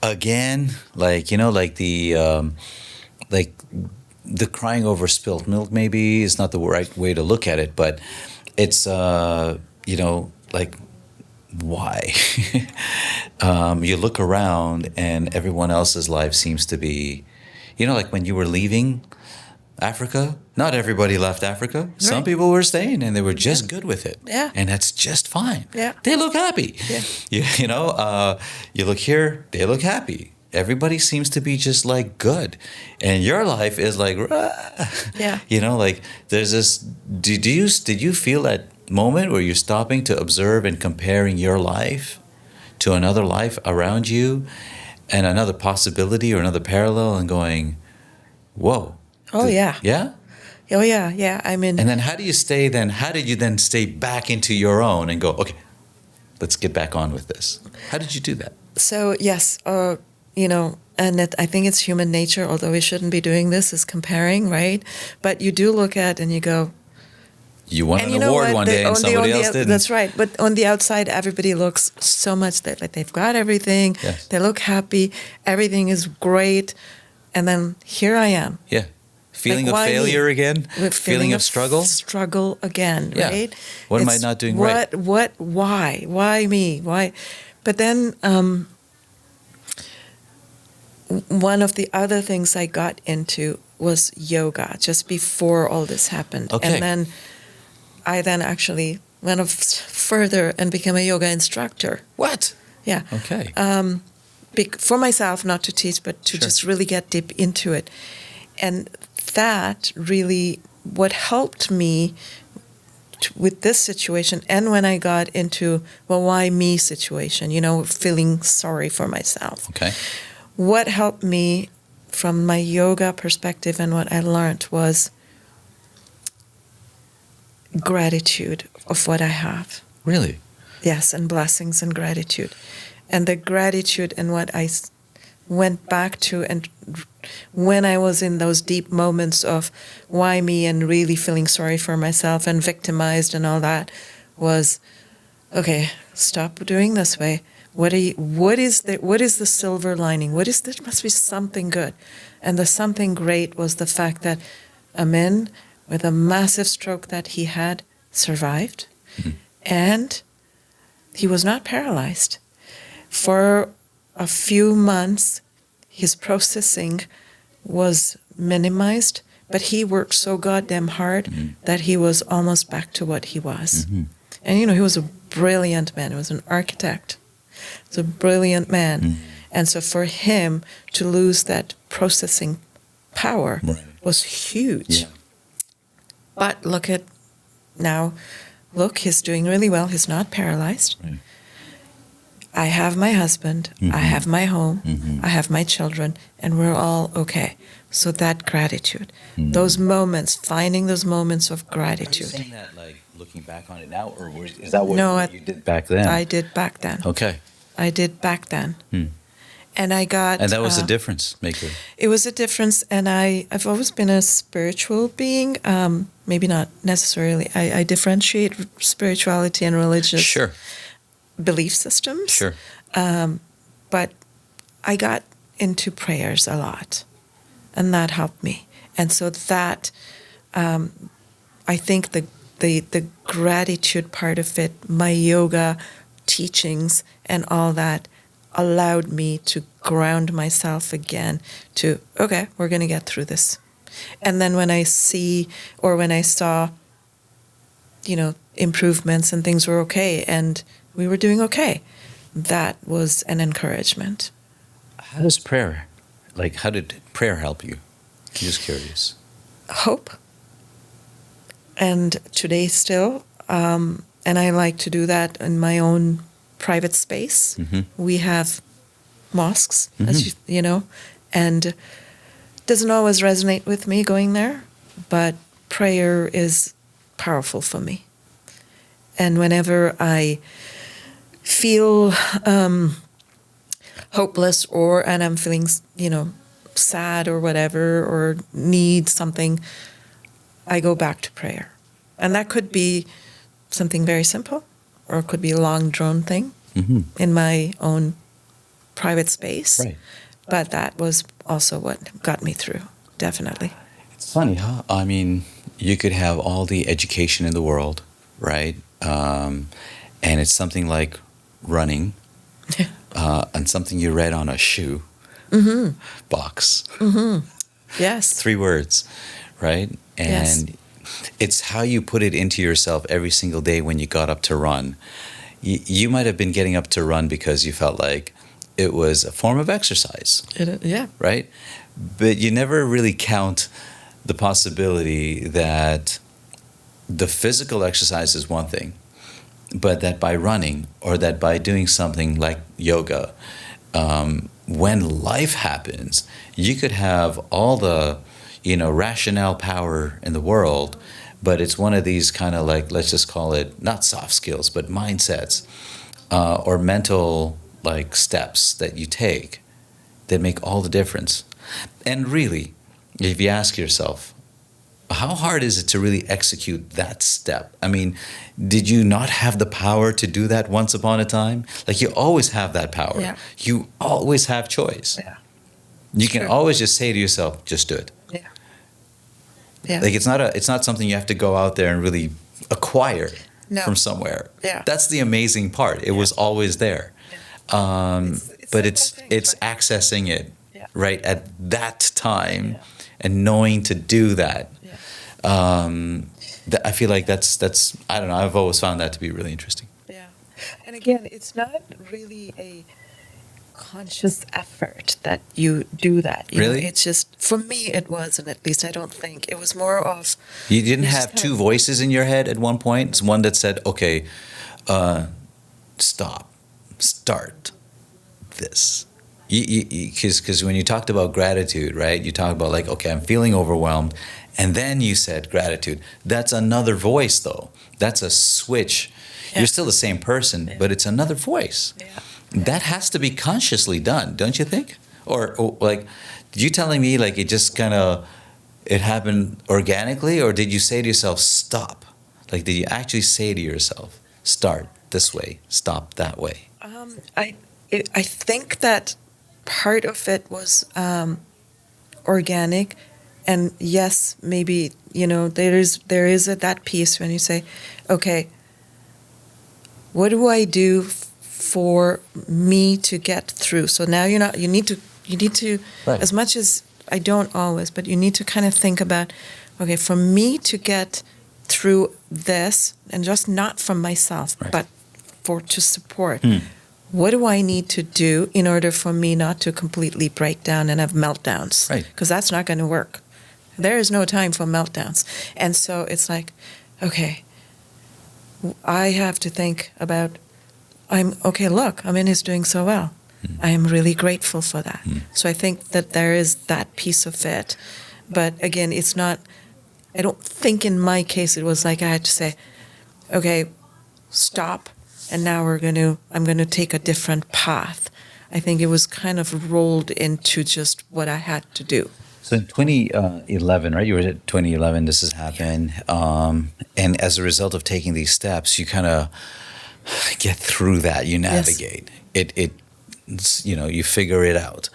like, like like the crying over spilt milk maybe is not the right way to look at it, but it's like, why? You look around and everyone else's life seems to be, like when you were leaving Africa, not everybody left Africa. Some Right. people were staying and they were just good with it. Yeah. And that's just fine. Yeah. They look happy. Yeah. You look here, they look happy. Everybody seems to be just like good. And your life is like, "Rah." Yeah. Like there's this, did you feel that moment where you're stopping to observe and comparing your life to another life around you and another possibility or another parallel and going, whoa. Oh, yeah. Yeah? Oh, yeah. Yeah. I mean, And then how did you then stay back into your own and go, okay, let's get back on with this? How did you do that? so yes, and I think it's human nature, although we shouldn't be doing this, is comparing, right? But you do look at and you go, You won and an you know award what? one day and somebody else didn't. That's right. But on the outside, everybody looks so much that like they've got everything. Yes. They look happy. Everything is great. And then here I am. Yeah. Feeling Like, of why me? failure again? With Feeling of struggle? Struggle again, Yeah. right? What am I It's not doing right? Why? Why me? Why? But then one of the other things I got into was yoga just before all this happened. Okay. And then I actually went further and became a yoga instructor. What? Yeah. Okay. For myself, not to teach, but to Sure. just really get deep into it. And that really, what helped me with this situation, and when I got into, well, why me situation, feeling sorry for myself. Okay. What helped me from my yoga perspective and what I learned was gratitude of what I have. Really? Yes, and blessings and gratitude. And the gratitude and what I went back to, and when I was in those deep moments of why me and really feeling sorry for myself and victimized and all that, was, okay, stop doing this way. What is the silver lining? There must be something good. And the something great was the fact that Amin, with a massive stroke that he had, survived. Mm-hmm. And he was not paralyzed. For a few months, his processing was minimized, but he worked so goddamn hard that he was almost back to what he was. Mm-hmm. And, he was a brilliant man. He was an architect. He was a brilliant man. Mm-hmm. And so for him to lose that processing power Right. was huge. Yeah. But look at now. Look, he's doing really well. He's not paralyzed. Right. I have my husband. I have my home. I have my children. And we're all okay. So that gratitude, those moments, finding those moments of Are you gratitude. saying that like looking back on it now, or is that what No, you did back then? I did back then. Okay. I did back then. Hmm. And I got... And that was a difference maker. It was a difference, and I've always been a spiritual being. Maybe not necessarily. I differentiate spirituality and religious Sure. belief systems. Sure. But I got into prayers a lot, and that helped me. And so that, I think the gratitude part of it, my yoga teachings and all that, allowed me to ground myself again to, okay, we're going to get through this. And then when I saw, improvements and things were okay and we were doing okay, that was an encouragement. How did prayer help you? I'm just curious. Hope. And today still, and I like to do that in my own private space. We have mosques, as you know, and it doesn't always resonate with me going there, but prayer is powerful for me. And whenever I feel hopeless and I'm feeling, sad or whatever, or need something, I go back to prayer. And that could be something very simple, or it could be a long drawn thing in my own private space. Right. But that was also what got me through, definitely. It's funny, huh? I mean, you could have all the education in the world, right? And it's something like running, and something you read on a shoe box. Yes. 3 words, right? And Yes. it's how you put it into yourself every single day when you got up to run. You might have been getting up to run because you felt like it was a form of exercise, Yeah. right? But you never really count the possibility that the physical exercise is one thing, but that by running or that by doing something like yoga, when life happens, you could have all the, rationale power in the world, but it's one of these kind of like, let's just call it not soft skills, but mindsets, or mental like steps that you take that make all the difference. And really, if you ask yourself, how hard is it to really execute that step? I mean, did you not have the power to do that once upon a time? Like, you always have that power. Yeah. You always have choice. Yeah. You can True. always just say to yourself, just do it. Yeah. Yeah. Like, it's not something you have to go out there and really acquire No. from somewhere. Yeah. That's the amazing part. It was always there. It's But simple things, it's right? accessing it Yeah. right at that time, Yeah. and knowing to do that. Yeah. I feel like that's I don't know. I've always found that to be really interesting. Yeah. And again, it's not really a conscious effort that you do that. You know, Really? it's just, for me, it wasn't, at least I don't think. It was more of, You didn't You just have kind two of- voices in your head at one point. It's one that said, "Okay, stop, start this." Because when you talked about gratitude, right? You talked about like, okay, I'm feeling overwhelmed, and then you said gratitude. That's another voice, though. That's a switch. Yeah. You're still the same person, but it's another voice. yeah. That has to be consciously done, don't you think? Or like, you telling me like it just kind of it happened organically, or did you say to yourself, stop? Like, did you actually say to yourself, start this way, stop that way? I think that part of it was organic, and yes, maybe there is that piece when you say, okay, what do I do for me to get through? So now you need to Right. as much as I don't always, but you need to kind of think about, okay, for me to get through this, and just not from myself, Right. but to support. What do I need to do in order for me not to completely break down and have meltdowns? Right. Because that's not going to work. There is no time for meltdowns. And so it's like, okay, I have to think about, look, Amin is doing so well. I am really grateful for that. So I think that there is that piece of it. But again, it's not, I don't think in my case it was like I had to say, okay, stop, and now I'm going to take a different path. I think it was kind of rolled into just what I had to do. So in 2011, right? You were at 2011. This has happened, and as a result of taking these steps, you kind of get through that. You navigate you figure it out,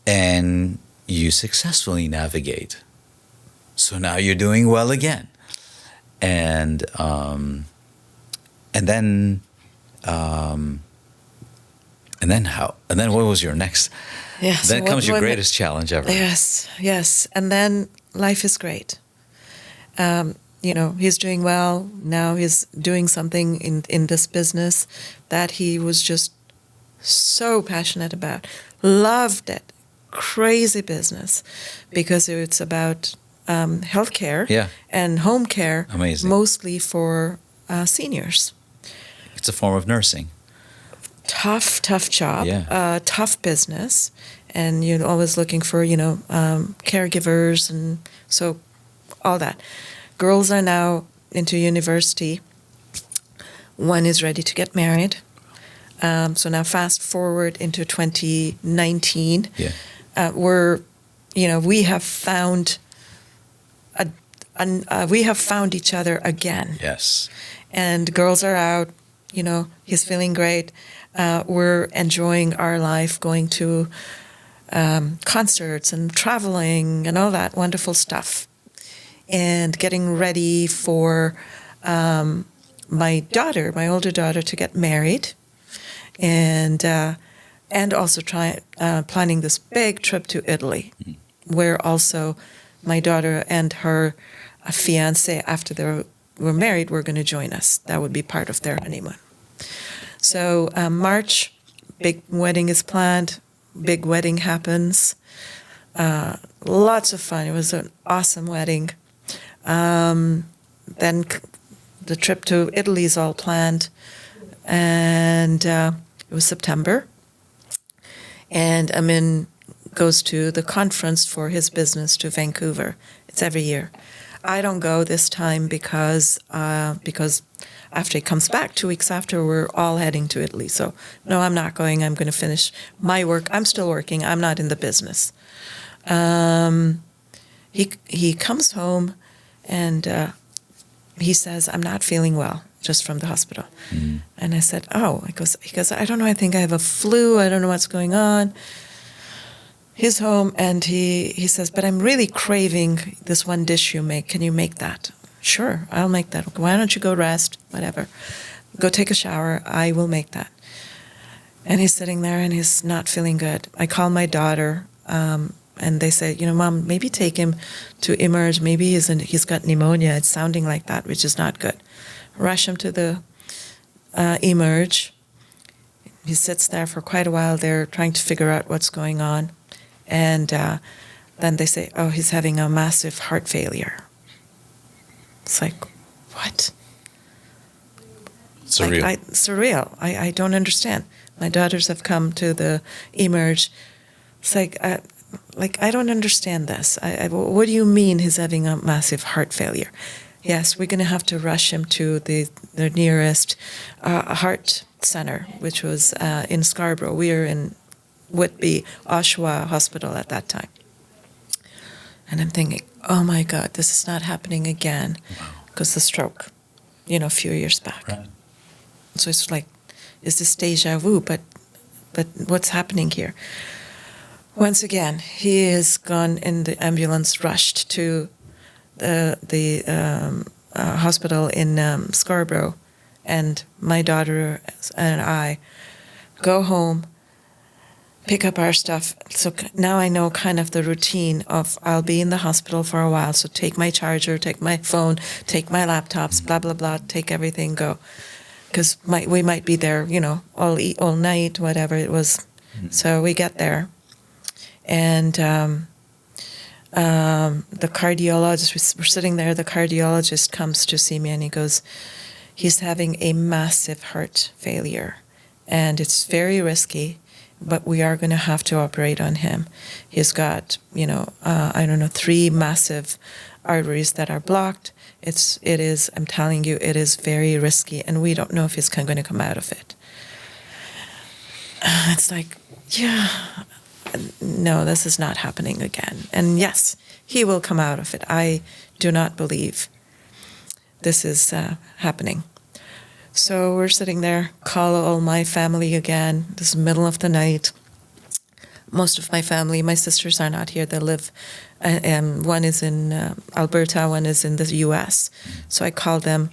and you successfully navigate. So now you're doing well again, and then how? And then what was your next? Yes. Then comes your greatest challenge ever. Yes. And then life is great. He's doing well. Now he's doing something in this business that he was just so passionate about. Loved it. Crazy business, because it's about healthcare and home care. Amazing. Mostly for seniors. It's a form of nursing. Tough job, Yeah. tough business, and you're always looking for, caregivers, and so all that. Girls are now into university. One is ready to get married. So now fast forward into 2019. Yeah. We're we have found we have found each other again. Yes. And girls are out. He's feeling great. We're enjoying our life, going to concerts and traveling and all that wonderful stuff, and getting ready for my older daughter, to get married, and also planning this big trip to Italy, where also my daughter and her fiance, after they were married, were going to join us. That would be part of their honeymoon. So March, big wedding is planned. Big wedding happens. Lots of fun. It was an awesome wedding. Then the trip to Italy is all planned, and it was September. And Amin goes to the conference for his business to Vancouver. It's every year. I don't go this time because after he comes back, 2 weeks after, we're all heading to Italy. So, no, I'm not going. I'm going to finish my work. I'm still working. I'm not in the business. He comes home, and he says, I'm not feeling well, just from the hospital. Mm-hmm. And I said, oh, he goes, I don't know. I think I have a flu. I don't know what's going on. He's home, and he says, but I'm really craving this one dish you make. Can you make that? Sure, I'll make that. Why don't you go rest? Whatever. Go take a shower. I will make that. And he's sitting there, and he's not feeling good. I call my daughter, and they say, Mom, maybe take him to Emerge. Maybe he's got pneumonia. It's sounding like that, which is not good. Rush him to the Emerge. He sits there for quite a while. They're trying to figure out what's going on. And then they say, oh, he's having a massive heart failure. It's like, what? Surreal. Surreal. I don't understand. My daughters have come to the Emerge. It's like I don't understand this. What do you mean he's having a massive heart failure? Yes, we're going to have to rush him to the nearest heart center, which was in Scarborough. We are in Whitby, Oshawa Hospital at that time. And I'm thinking, oh my God, this is not happening again, because the stroke, a few years back. Right. So it's like, is this deja vu? But what's happening here? Once again, he is gone in the ambulance, rushed to the hospital in Scarborough, and my daughter and I go home, pick up our stuff. So now I know kind of the routine of I'll be in the hospital for a while. So take my charger, take my phone, take my laptops, blah, blah, blah, take everything, go. Because we might be there, all night, whatever it was. Mm-hmm. So we get there. And the cardiologist, we're sitting there, the cardiologist comes to see me, and he goes, he's having a massive heart failure. And it's very risky, but we are going to have to operate on him. He's got, 3 massive arteries that are blocked. I'm telling you, it is very risky, and we don't know if he's going to come out of it. It's like, yeah, no, this is not happening again. And yes, he will come out of it. I do not believe this is happening. So we're sitting there, call all my family again. This is the middle of the night. Most of my family, my sisters are not here. They live, one is in Alberta, one is in the U.S. So I call them.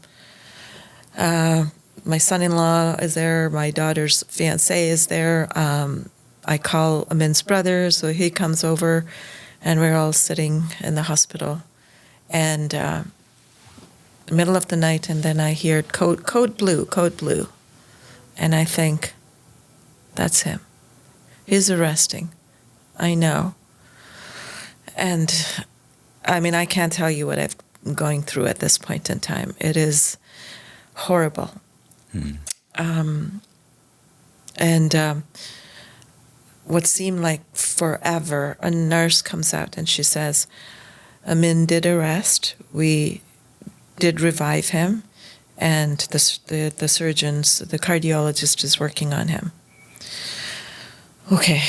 My son-in-law is there. My daughter's fiancé is there. I call Amin's brother, so he comes over, and we're all sitting in the hospital. And middle of the night, and then I hear code blue. And I think, that's him. He's arresting. I know. And, I can't tell you what I'm going through at this point in time. It is horrible. What seemed like forever, a nurse comes out and she says, Amin did arrest. We did revive him, and the surgeons, the cardiologist is working on him. Okay,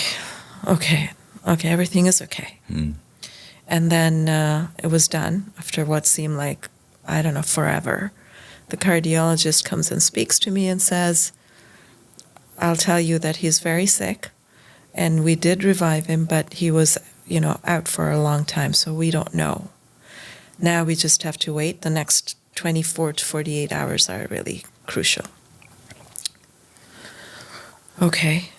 everything is okay. And then it was done after what seemed like, I don't know, forever. The cardiologist comes and speaks to me and says, I'll tell you that he's very sick, and we did revive him, but he was, out for a long time, so we don't know. Now we just have to wait. The next 24 to 48 hours are really crucial. Okay.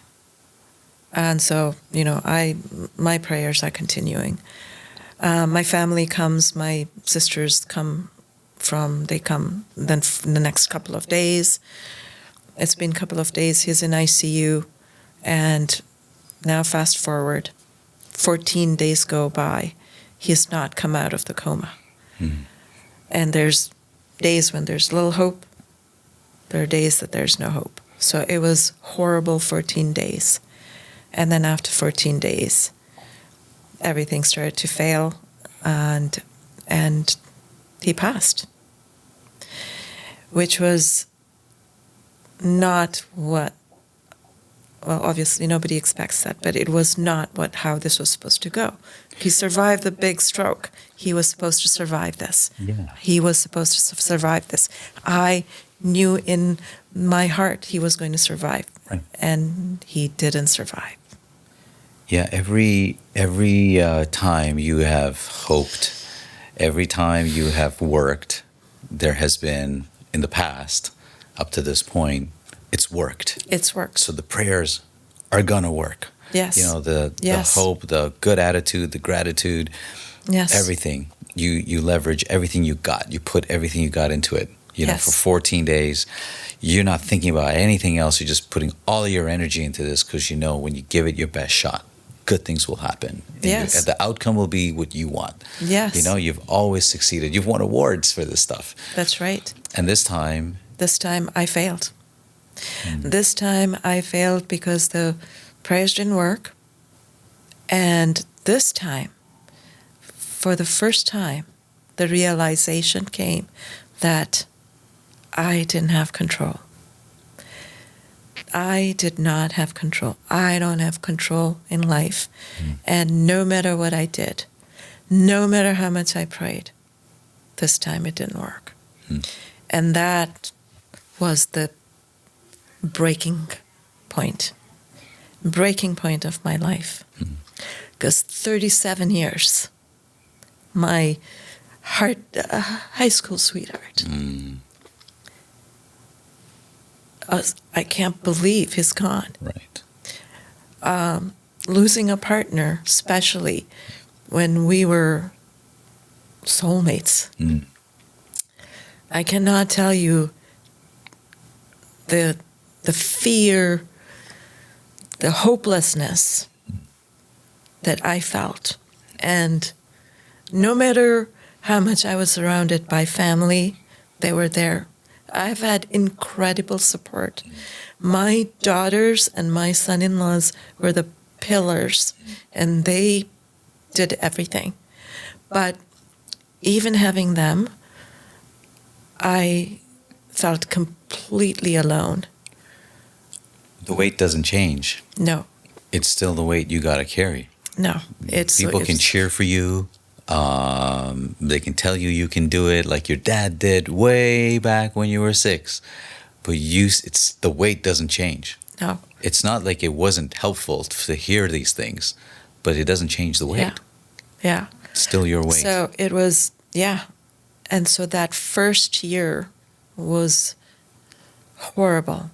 And so, my prayers are continuing. My family comes, my sisters come then the next couple of days. It's been a couple of days, he's in ICU, and now fast forward, 14 days go by, he's not come out of the coma. Mm-hmm. And there's days when there's little hope, there are days that there's no hope. So it was horrible 14 days. And then after 14 days, everything started to fail, and he passed, which was not what, well, obviously nobody expects that, but it was not how this was supposed to go. He survived the big stroke. He was supposed to survive this. Yeah. He was supposed to survive this. I knew in my heart he was going to survive, right. And he didn't survive. Yeah, every time you have hoped, every time you have worked, there has been, in the past, up to this point, it's worked. It's worked. So the prayers are gonna work. Yes. The hope, the good attitude, the gratitude, yes. Everything. You leverage everything you got. You put everything you got into it. Yes. For 14 days, you're not thinking about anything else. You're just putting all your energy into this because when you give it your best shot, good things will happen. Yes. The outcome will be what you want. Yes. You've always succeeded. You've won awards for this stuff. That's right. And this time I failed. This time I failed because the prayers didn't work. And this time, for the first time, the realization came that I didn't have control. I did not have control. I don't have control in life. And no matter what I did, no matter how much I prayed, this time it didn't work. And that was the breaking point of my life. Because 37 years, my high school sweetheart, I can't believe he's gone. Right. Losing a partner, especially when we were soulmates. I cannot tell you the fear, the hopelessness that I felt. And no matter how much I was surrounded by family, they were there. I've had incredible support. My daughters and my son-in-laws were the pillars, and they did everything. But even having them, I felt completely alone. The weight doesn't change. No. It's still the weight you got to carry. No. People can cheer for you. They can tell you can do it like your dad did way back when you were 6. But it's the weight doesn't change. No. It's not like it wasn't helpful to hear these things, but it doesn't change the weight. Yeah. It's still your weight. So it was, And so that first year was horrible.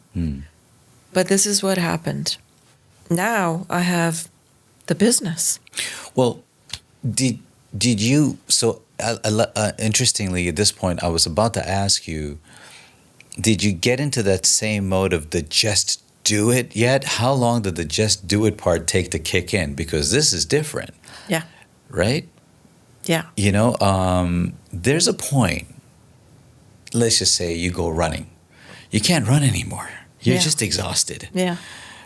But this is what happened. Now I have the business. Well, did you, so interestingly, at this point, I was about to ask you, did you get into that same mode of the just do it yet? How long did the just do it part take to kick in? Because this is different. Yeah. Right? Yeah. There's a point, let's just say you go running. You can't run anymore. You're just exhausted. Yeah.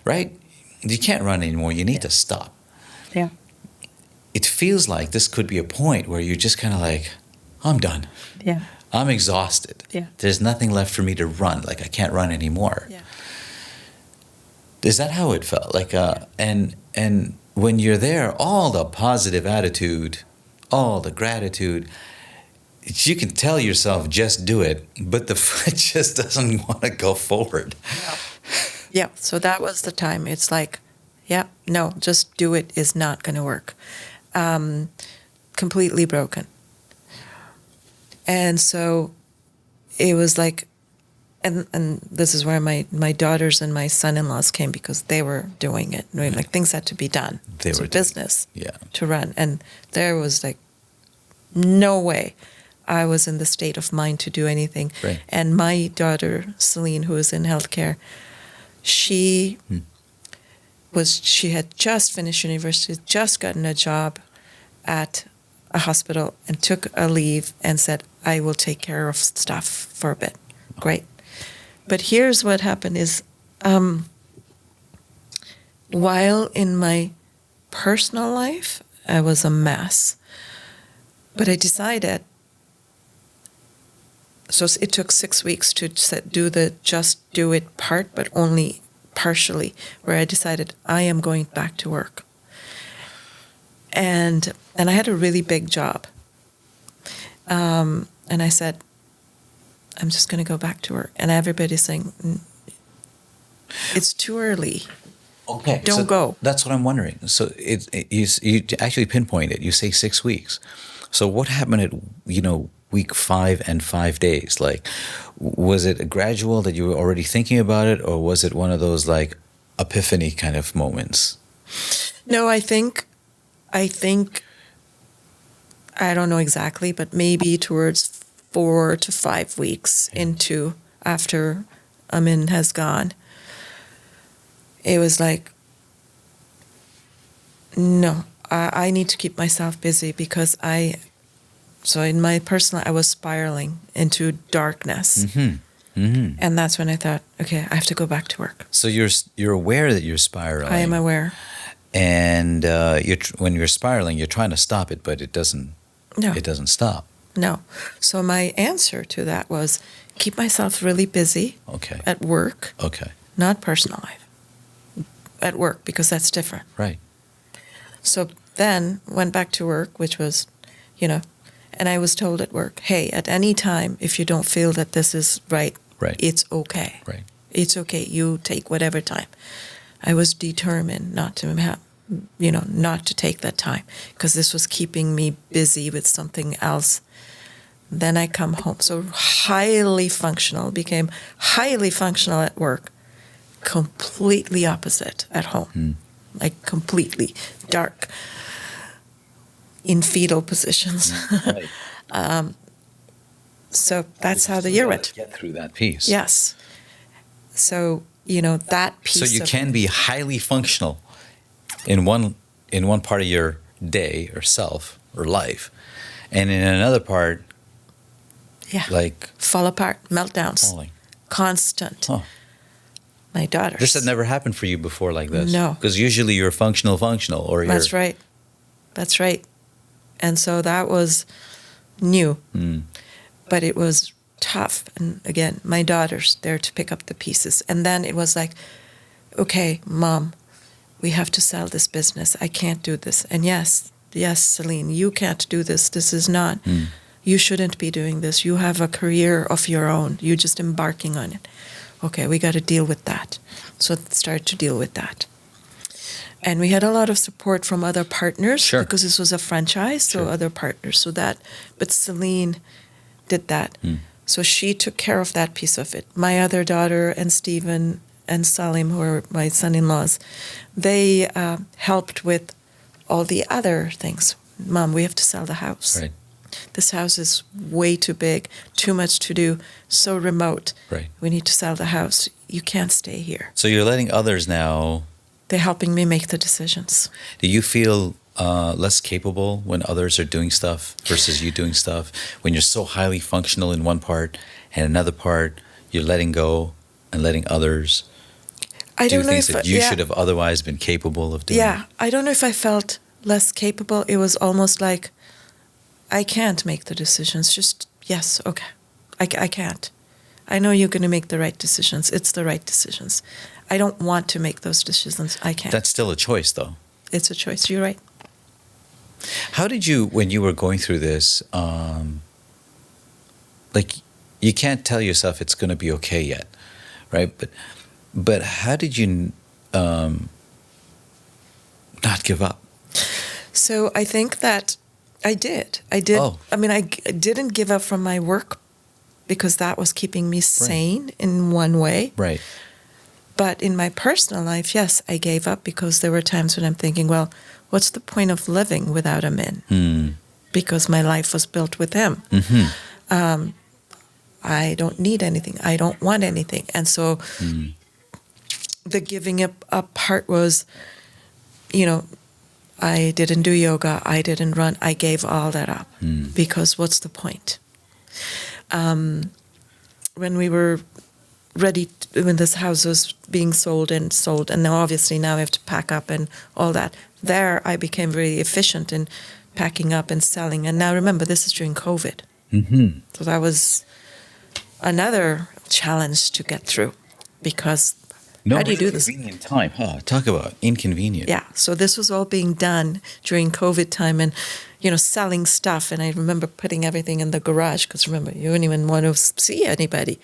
Right? You can't run anymore. You need to stop. Yeah. It feels like this could be a point where you're just kind of like, I'm done. Yeah. I'm exhausted. Yeah. There's nothing left for me to run. Like, I can't run anymore. Yeah. Is that how it felt? Like, and when you're there, all the positive attitude, all the gratitude. You can tell yourself, just do it, but the foot just doesn't want to go forward. Yeah, so that was the time. It's like, yeah, no, just do it is not going to work. Completely broken. And so it was like, and this is where my daughters and my son-in-laws came, because they were doing it. I mean, like, things had to be done. They It's were a business yeah. to run. And there was like no way I was in the state of mind to do anything. Right. And my daughter, Celine, who is in healthcare, she had just finished university, just gotten a job at a hospital, and took a leave and said, I will take care of stuff for a bit. Great. But here's what happened is, while in my personal life, I was a mess, but I decided, so it took 6 weeks to do the just do it part, but only partially, where I decided I am going back to work. And I had a really big job. And I said, I'm just going to go back to work. And everybody's saying, it's too early. Okay. Don't go. That's what I'm wondering. So you actually pinpoint it. You say 6 weeks. So what happened at, week 5 and 5 days? Like, was it a gradual that you were already thinking about it, or was it one of those like epiphany kind of moments? No, I think, I don't know exactly, but maybe towards 4 to 5 weeks into, after Amin has gone, it was like, no, I need to keep myself busy, because so in my personal, I was spiraling into darkness. Mm-hmm. Mm-hmm. And that's when I thought, okay, I have to go back to work. So you're aware that you're spiraling. I am aware. And when you're spiraling, you're trying to stop it, but it doesn't. No. It doesn't stop. No. So my answer to that was keep myself really busy. Okay. At work. Okay. Not personal life. At work, because that's different. Right. So then went back to work, which was, and I was told at work, hey, at any time, if you don't feel that this is right, it's okay. Right. It's okay. You take whatever time. I was determined not to have, not to take that time, because this was keeping me busy with something else. Then I come home. So became highly functional at work, completely opposite at home. Like completely dark, in fetal positions. Right. So that's how the year went. Get through that piece. Yes. So, that piece. So you can be highly functional in one part of your day or self or life, and in another part, like fall apart, meltdowns, falling. Constant. Huh. My daughters. This had never happened for you before like this. No. Because usually you're functional, or you're. That's right. That's right. And so that was new. But it was tough. And again, my daughter's there to pick up the pieces. And then it was like, okay, Mom, we have to sell this business. I can't do this. And yes, Celine, you can't do this. This is not. You shouldn't be doing this. You have a career of your own. You're just embarking on it. Okay, we got to deal with that. So start to deal with that. And we had a lot of support from other partners, because this was a franchise, so other partners. But Celine did that. So she took care of that piece of it. My other daughter and Stephen and Salim, who are my son-in-laws, they helped with all the other things. Mom, we have to sell the house. Right. This house is way too big, too much to do, so remote. Right. We need to sell the house. You can't stay here. So you're letting others now. They're helping me make the decisions. Do you feel less capable when others are doing stuff versus you doing stuff? When you're so highly functional in one part and another part, you're letting go and letting others do things that you should have otherwise been capable of doing? Yeah, I don't know if I felt less capable. It was almost like, I can't make the decisions. Just, yes, okay. I can't. I know you're going to make the right decisions. It's the right decisions. I don't want to make those decisions. I can't. That's still a choice, though. It's a choice. You're right. How did you, when you were going through this, like you can't tell yourself it's going to be okay yet, right? But how did you not give up? So I think that I did. Oh. I mean, I didn't give up from my work because that was keeping me sane in one way. Right. But in my personal life, yes, I gave up because there were times when I'm thinking, well, what's the point of living without a man? Because my life was built with him. I don't need anything. I don't want anything. And so the giving up part was, I didn't do yoga. I didn't run. I gave all that up because what's the point? When we were ready, when this house was being sold, and now obviously now we have to pack up and all that. There, I became very efficient in packing up and selling. And now remember, this is during COVID. So that was another challenge to get through because how do you do this? Inconvenient time, huh? Talk about inconvenient. Yeah. So this was all being done during COVID time and, selling stuff. And I remember putting everything in the garage because remember, you didn't even want to see anybody.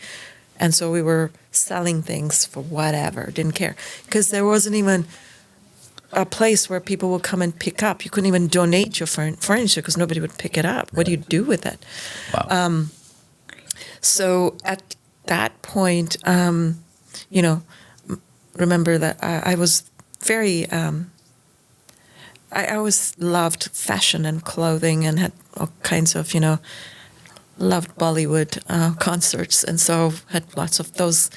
And so we were selling things for whatever, didn't care. Because there wasn't even a place where people would come and pick up. You couldn't even donate your furniture because nobody would pick it up. What do you do with it? Wow. So at that point, remember that I was very, I always loved fashion and clothing and had all kinds of, loved Bollywood concerts. And so had lots of those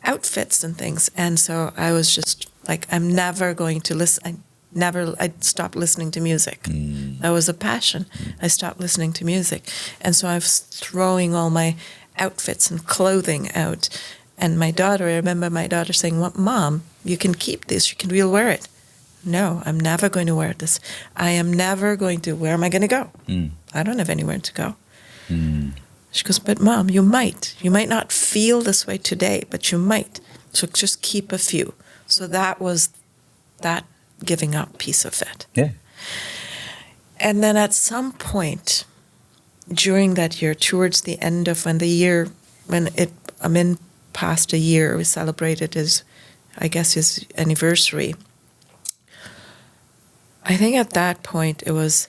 outfits and things. And so I was just like, I'm never going to listen. I stopped listening to music. That was a passion. I stopped listening to music. And so I was throwing all my outfits and clothing out. And I remember my daughter saying, well, Mom, you can keep this. We'll wear it. No, I'm never going to wear this. I am never going to. Where am I going to go? I don't have anywhere to go. She goes, but Mom, you might. You might not feel this way today, but you might. So just keep a few. So that was that giving up piece of it. Yeah. And then at some point during that year, towards the end of past a year, we celebrated his anniversary. I think at that point it was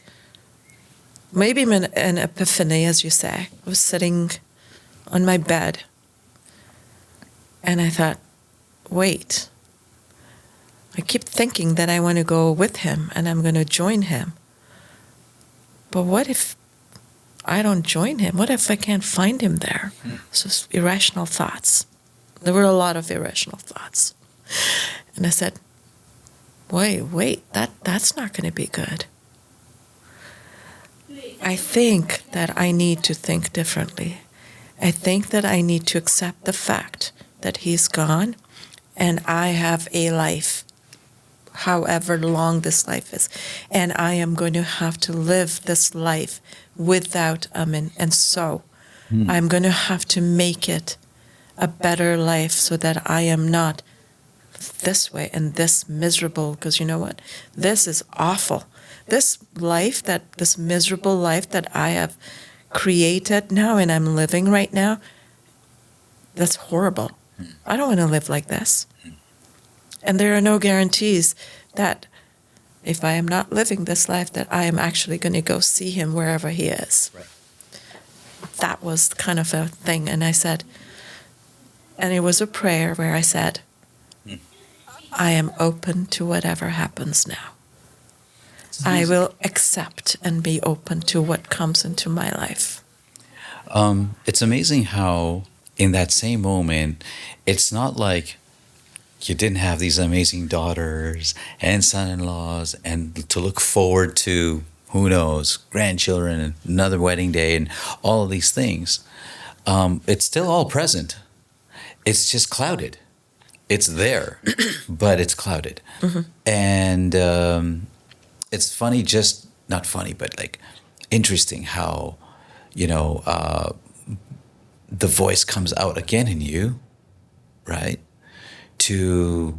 maybe an epiphany, as you say. I was sitting on my bed and I thought, wait, I keep thinking that I want to go with him and I'm going to join him. But what if I don't join him? What if I can't find him there? So irrational thoughts. There were a lot of irrational thoughts. And I said, wait, that's not going to be good. I think that I need to think differently. I think that I need to accept the fact that he's gone and I have a life, however long this life is. And I am going to have to live this life without Amin. And so I'm going to have to make it a better life so that I am not this way and this miserable. Because you know what? This is awful. This miserable life that I have created now and I'm living right now, that's horrible. I don't want to live like this. And there are no guarantees that if I am not living this life, that I am actually going to go see him wherever he is. Right. That was kind of a thing. And I said, and it was a prayer where I said, I am open to whatever happens now. I will accept and be open to what comes into my life. It's amazing how in that same moment, it's not like you didn't have these amazing daughters and son-in-laws and to look forward to, who knows, grandchildren and another wedding day and all of these things. It's still all present. It's just clouded. It's there, but it's clouded. And it's funny, not funny, but like interesting how, the voice comes out again in you, right? To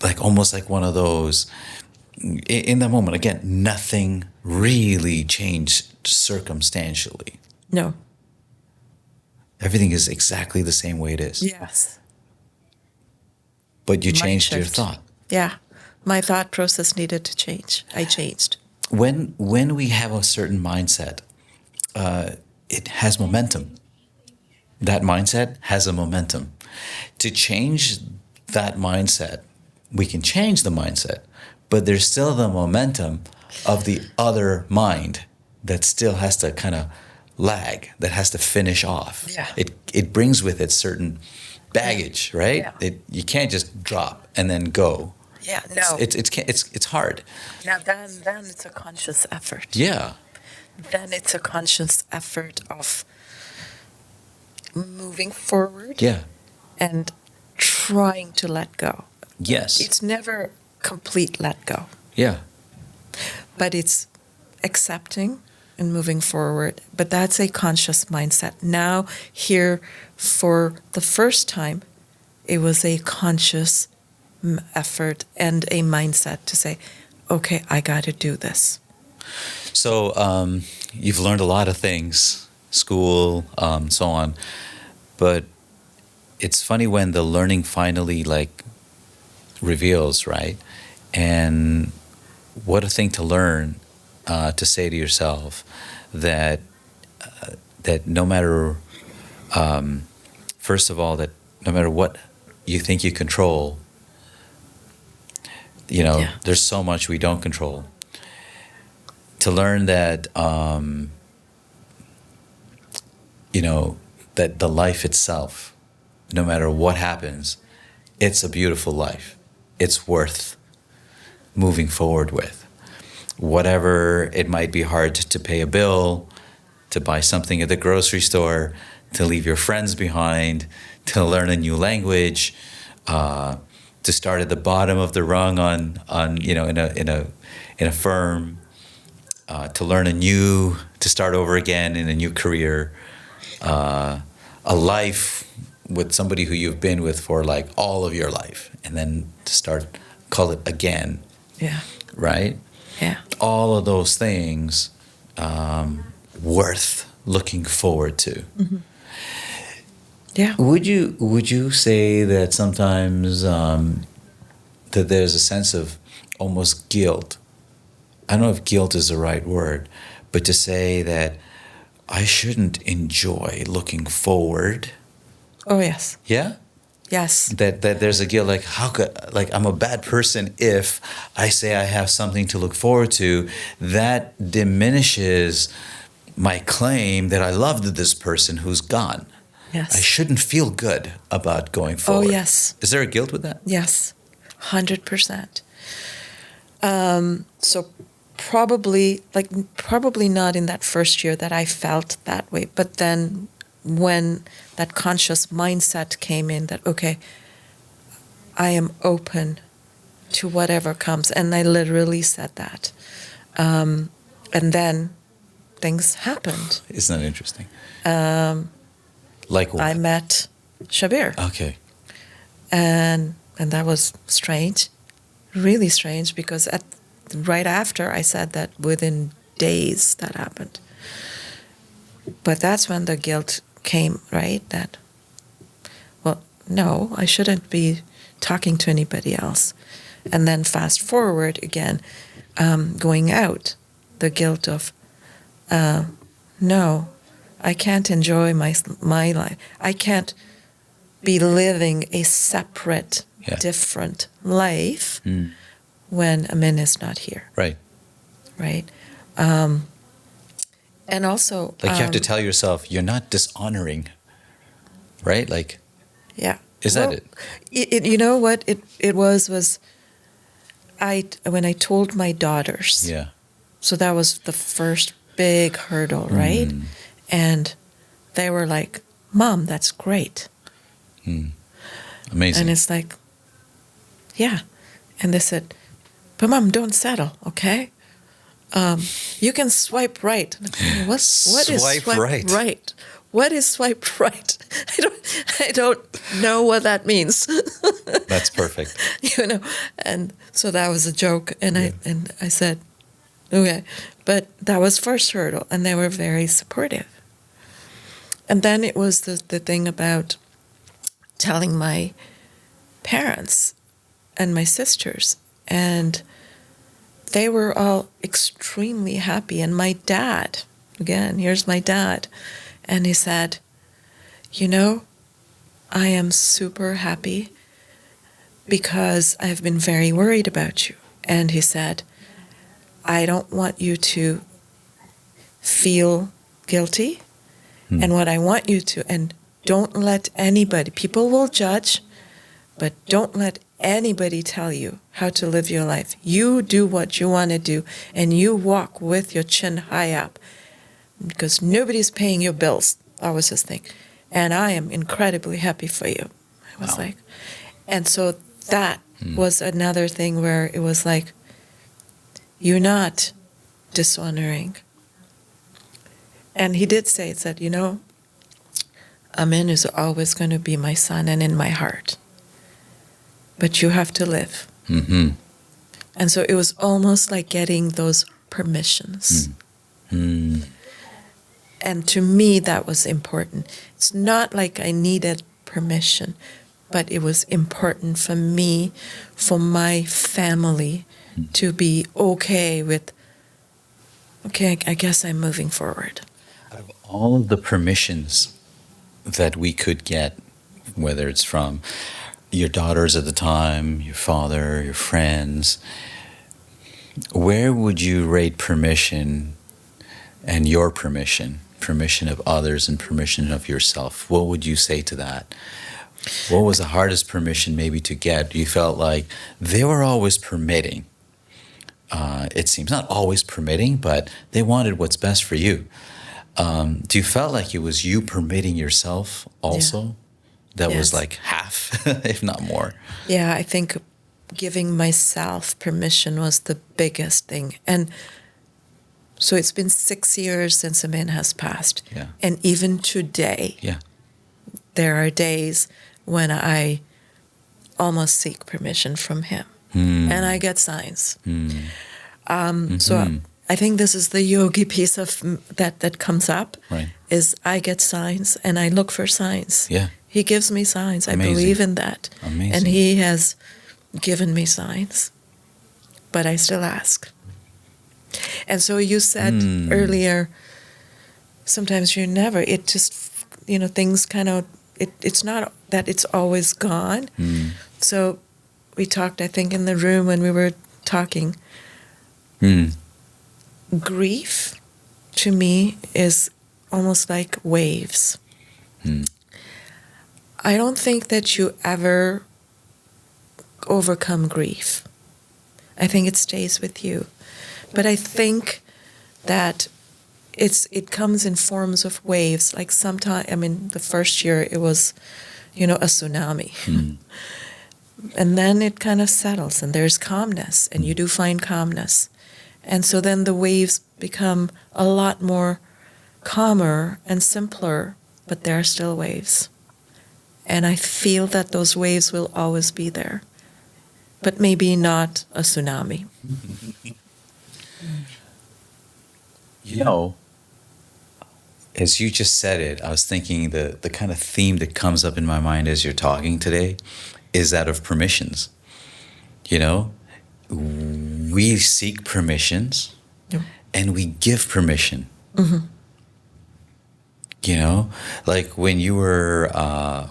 like almost like one of those in that moment, again, nothing really changed circumstantially. No. Everything is exactly the same way it is. Yes. But you Mind changed your shift. thought. Yeah. My thought process needed to change. I changed. When we have a certain mindset, it has momentum. That mindset has a momentum. To change that mindset, we can change the mindset, but there's still the momentum of the other mind that still has to kind of lag, that has to finish off. Yeah. It brings with it certain baggage, right? Yeah. You can't just drop and then go. Yeah. No. It's hard. Now then it's a conscious effort. Yeah. Then it's a conscious effort of moving forward Yeah. and trying to let go. Yes. It's never complete let go, Yeah. but it's accepting and moving forward. But that's a conscious mindset. Now, here, for the first time, it was a conscious effort and a mindset to say, okay, I got to do this. So you've learned a lot of things, school, so on, but it's funny when the learning finally like reveals, right? And what a thing to learn, to say to yourself that that no matter, first of all, that no matter what you think you control, Yeah. there's so much we don't control. To learn that, that the life itself, no matter what happens, it's a beautiful life. It's worth moving forward with. Whatever it might be hard to pay a bill, to buy something at the grocery store, to leave your friends behind, to learn a new language, to start at the bottom of the rung on in a firm, to learn to start over again in a new career, a life with somebody who you've been with for like all of your life, and then to call it again. Yeah. Right? Yeah. All of those things, worth looking forward to. Mm-hmm. Yeah. Would you say that sometimes that there's a sense of almost guilt? I don't know if guilt is the right word, but to say that I shouldn't enjoy looking forward. Oh, yes. Yeah? Yes. That there's a guilt, like how could, like I'm a bad person if I say I have something to look forward to. That diminishes my claim that I loved this person who's gone. Yes. I shouldn't feel good about going forward. Oh, yes. Is there a guilt with that? Yes. 100%. So probably not in that first year that I felt that way, but then when that conscious mindset came in that, okay, I am open to whatever comes. And I literally said that. And then things happened. Isn't that interesting? Like what? I met Shabir. Okay. And that was strange, really strange, because right after I said that, within days that happened. But that's when the guilt came, right? That, well, no, I shouldn't be talking to anybody else. And then fast forward again, going out, the guilt of, no, I can't enjoy my life. I can't be living a separate, different life when Amin is not here. Right. Right. And also, like you have to tell yourself you're not dishonoring, right? Like, yeah. Is that it? You know what it was when I told my daughters. Yeah. So that was the first big hurdle, right? And they were like, "Mom, that's great." Amazing. And it's like, yeah. And they said, "But Mom, don't settle, okay? You can swipe right." What is Swipe swipe right? right? What is swipe right? I don't know what that means. That's perfect. And so that was a joke, and I said, okay, but that was first hurdle, and they were very supportive. And then it was the thing about telling my parents and my sisters, and they were all extremely happy. And my dad, again, here's my dad, and he said, I am super happy because I've been very worried about you. And he said, I don't want you to feel guilty. And what I want you to, and don't let anybody, people will judge, but don't let anybody tell you how to live your life. You do what you want to do, and you walk with your chin high up, because nobody's paying your bills. That was his thing. And I am incredibly happy for you. I was like, and so that was another thing where it was like, you're not dishonoring. And he did say, it said, Amin is always going to be my son and in my heart. But you have to live. Mm-hmm. And so it was almost like getting those permissions. Mm. And to me, that was important. It's not like I needed permission, but it was important for me, for my family, to be okay with, okay, I guess I'm moving forward. Out of all of the permissions that we could get, whether it's from your daughters at the time, your father, your friends, where would you rate permission and your permission of others and permission of yourself? What would you say to that? What was the hardest permission maybe to get? You felt like they were always permitting. It seems not always permitting, but they wanted what's best for you. Do you felt like it was you permitting yourself also? Yeah. That was like half, if not more. Yeah, I think giving myself permission was the biggest thing. And so it's been 6 years since Amin has passed. Yeah. And even today, there are days when I almost seek permission from him. And I get signs. So I think this is the yogi piece of that comes up, right. Is I get signs and I look for signs. Yeah. He gives me signs. Amazing. I believe in that. Amazing. And he has given me signs, but I still ask. And so you said earlier, sometimes you never, it just, things kind of, it's not that it's always gone. So we talked, I think, in the room when we were talking. Grief, to me, is almost like waves. I don't think that you ever overcome grief. I think it stays with you. But I think that it comes in forms of waves. Like sometimes, the first year it was, a tsunami. And then it kind of settles and there's calmness and you do find calmness. And so then the waves become a lot more calmer and simpler, but there are still waves. And I feel that those waves will always be there, but maybe not a tsunami. As you just said it, I was thinking the kind of theme that comes up in my mind as you're talking today is that of permissions. We seek permissions and we give permission. Like when you were,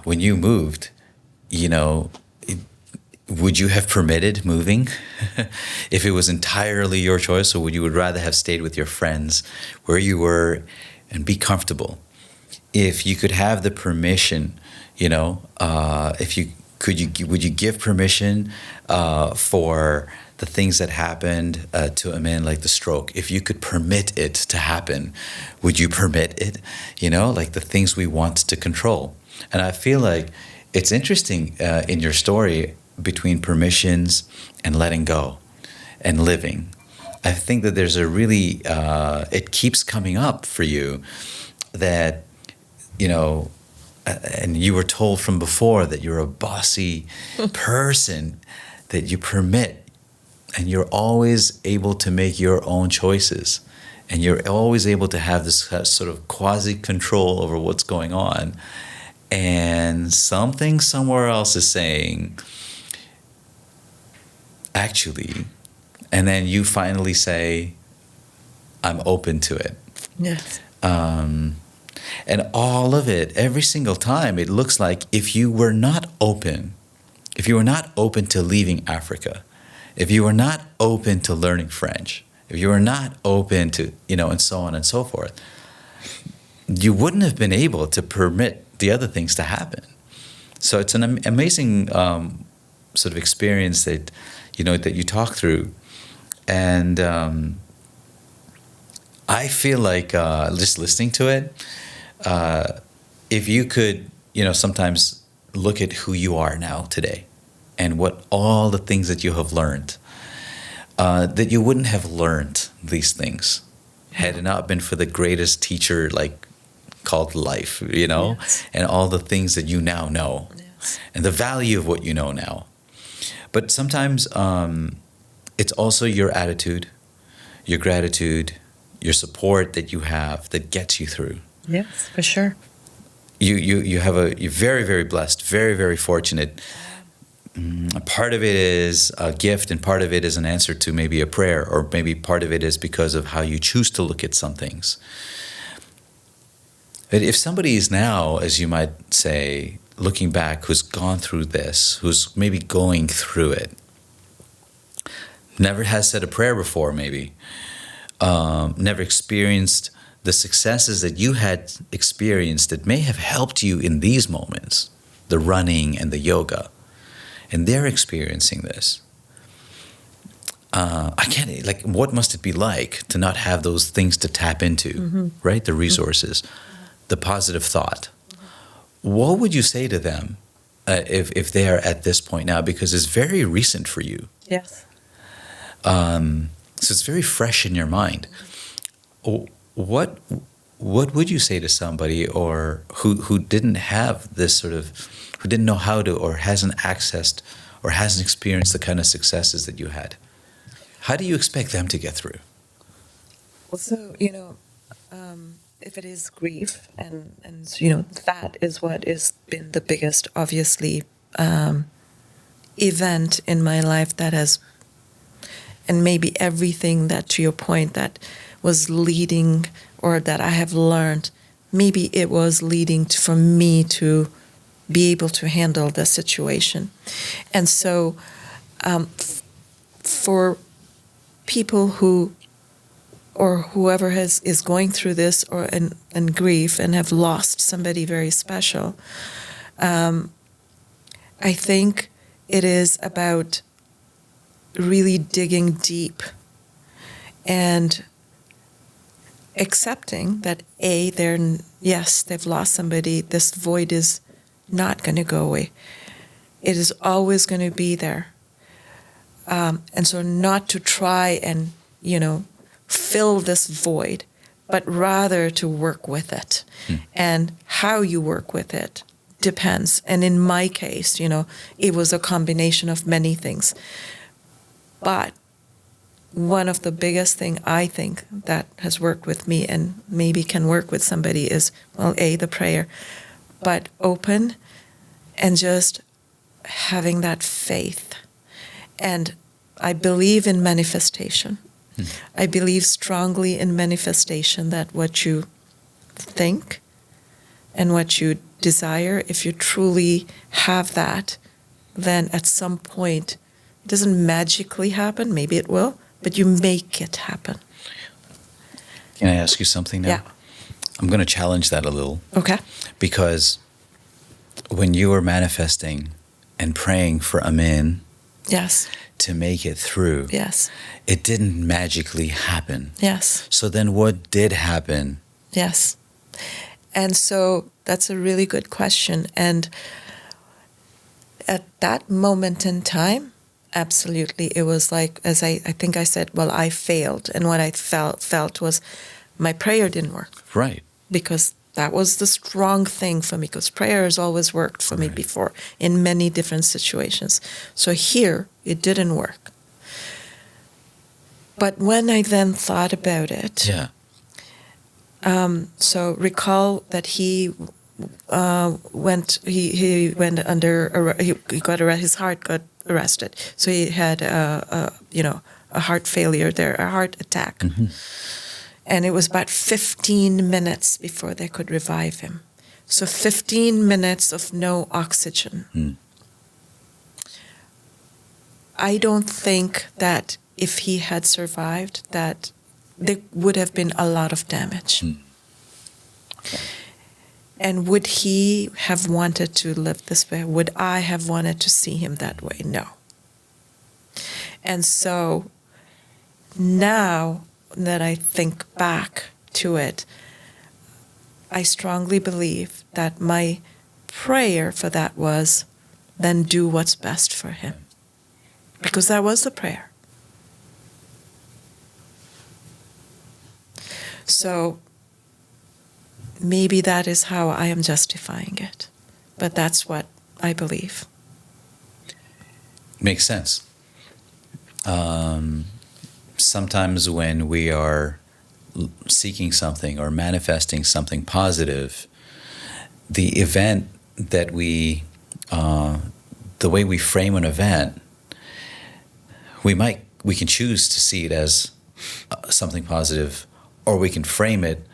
when you moved, would you have permitted moving if it was entirely your choice, or would you rather have stayed with your friends where you were and be comfortable? If you could have the permission, would you give permission for the things that happened to Amin, like the stroke? If you could permit it to happen, would you permit it? Like the things we want to control. And I feel like it's interesting in your story between permissions and letting go and living. I think that there's a really, it keeps coming up for you that, and you were told from before that you're a bossy person, that you permit, and you're always able to make your own choices, and you're always able to have this sort of quasi control over what's going on, and something somewhere else is saying, actually, and then you finally say, I'm open to it. Yes. And all of it, every single time, it looks like if you were not open to leaving Africa, if you were not open to learning French, if you were not open to, and so on and so forth, you wouldn't have been able to permit the other things to happen. So it's an amazing sort of experience that, that you talk through. And I feel like just listening to it, if you could, sometimes look at who you are now today and what all the things that you have learned, that you wouldn't have learned these things had it not been for the greatest teacher, called life, Yes. and all the things that you now know, Yes. and the value of what you know now. But sometimes it's also your attitude, your gratitude, your support that you have that gets you through. Yes, for sure. You're very, very blessed, very, very fortunate. Part of it is a gift, and part of it is an answer to maybe a prayer, or maybe part of it is because of how you choose to look at some things. But if somebody is now, as you might say, looking back, who's gone through this, who's maybe going through it, never has said a prayer before, maybe, never experienced the successes that you had experienced that may have helped you in these moments, the running and the yoga, and they're experiencing this. I can't, what must it be like to not have those things to tap into, right? The resources, the positive thought. What would you say to them if they are at this point now? Because it's very recent for you. Yes. So it's very fresh in your mind. What would you say to somebody or who didn't have this sort of, who didn't know how to, or hasn't accessed or hasn't experienced the kind of successes that you had? How do you expect them to get through? Well, so, if it is grief, and that is what has been the biggest, obviously, event in my life that has, and maybe everything that, to your point, that was leading, or that I have learned, maybe it was leading for me to be able to handle the situation. And so for people who, or whoever is going through this, or in grief, and have lost somebody very special, I think it is about really digging deep and accepting that they've lost somebody. This void is not going to go away. It is always going to be there. And so not to try and, fill this void, but rather to work with it. And how you work with it depends. And in my case, it was a combination of many things. But one of the biggest thing I think that has worked with me, and maybe can work with somebody, is, well, the prayer, but open and just having that faith. And I believe in manifestation. I believe strongly in manifestation, that what you think and what you desire, if you truly have that, then at some point, it doesn't magically happen, maybe it will, but you make it happen. Can I ask you something now? Yeah. I'm going to challenge that a little. Okay. Because when you were manifesting and praying for Amin Yes. to make it through, Yes. it didn't magically happen. Yes. So then what did happen? Yes. And so that's a really good question. And at that moment in time, absolutely, it was like, as I think I said, well, I failed. And what I felt was my prayer didn't work. Right. Because That was the strong thing for me, because prayer has always worked for me before in many different situations. So here, it didn't work. But when I then thought about it, Yeah. so recall that he went under, he got arrested, his heart got arrested. So he had a heart failure there, a heart attack. And it was about 15 minutes before they could revive him. So 15 minutes of no oxygen. I don't think that if he had survived, that there would have been a lot of damage. And would he have wanted to live this way? Would I have wanted to see him that way? No. And so now that I think back to it, I strongly believe that my prayer for that was, then do what's best for him. Because that was the prayer. So maybe that is how I am justifying it. But that's what I believe. Makes sense. Sometimes when we are seeking something or manifesting something positive, the event that the way we frame an event, we can choose to see it as something positive, or we can frame it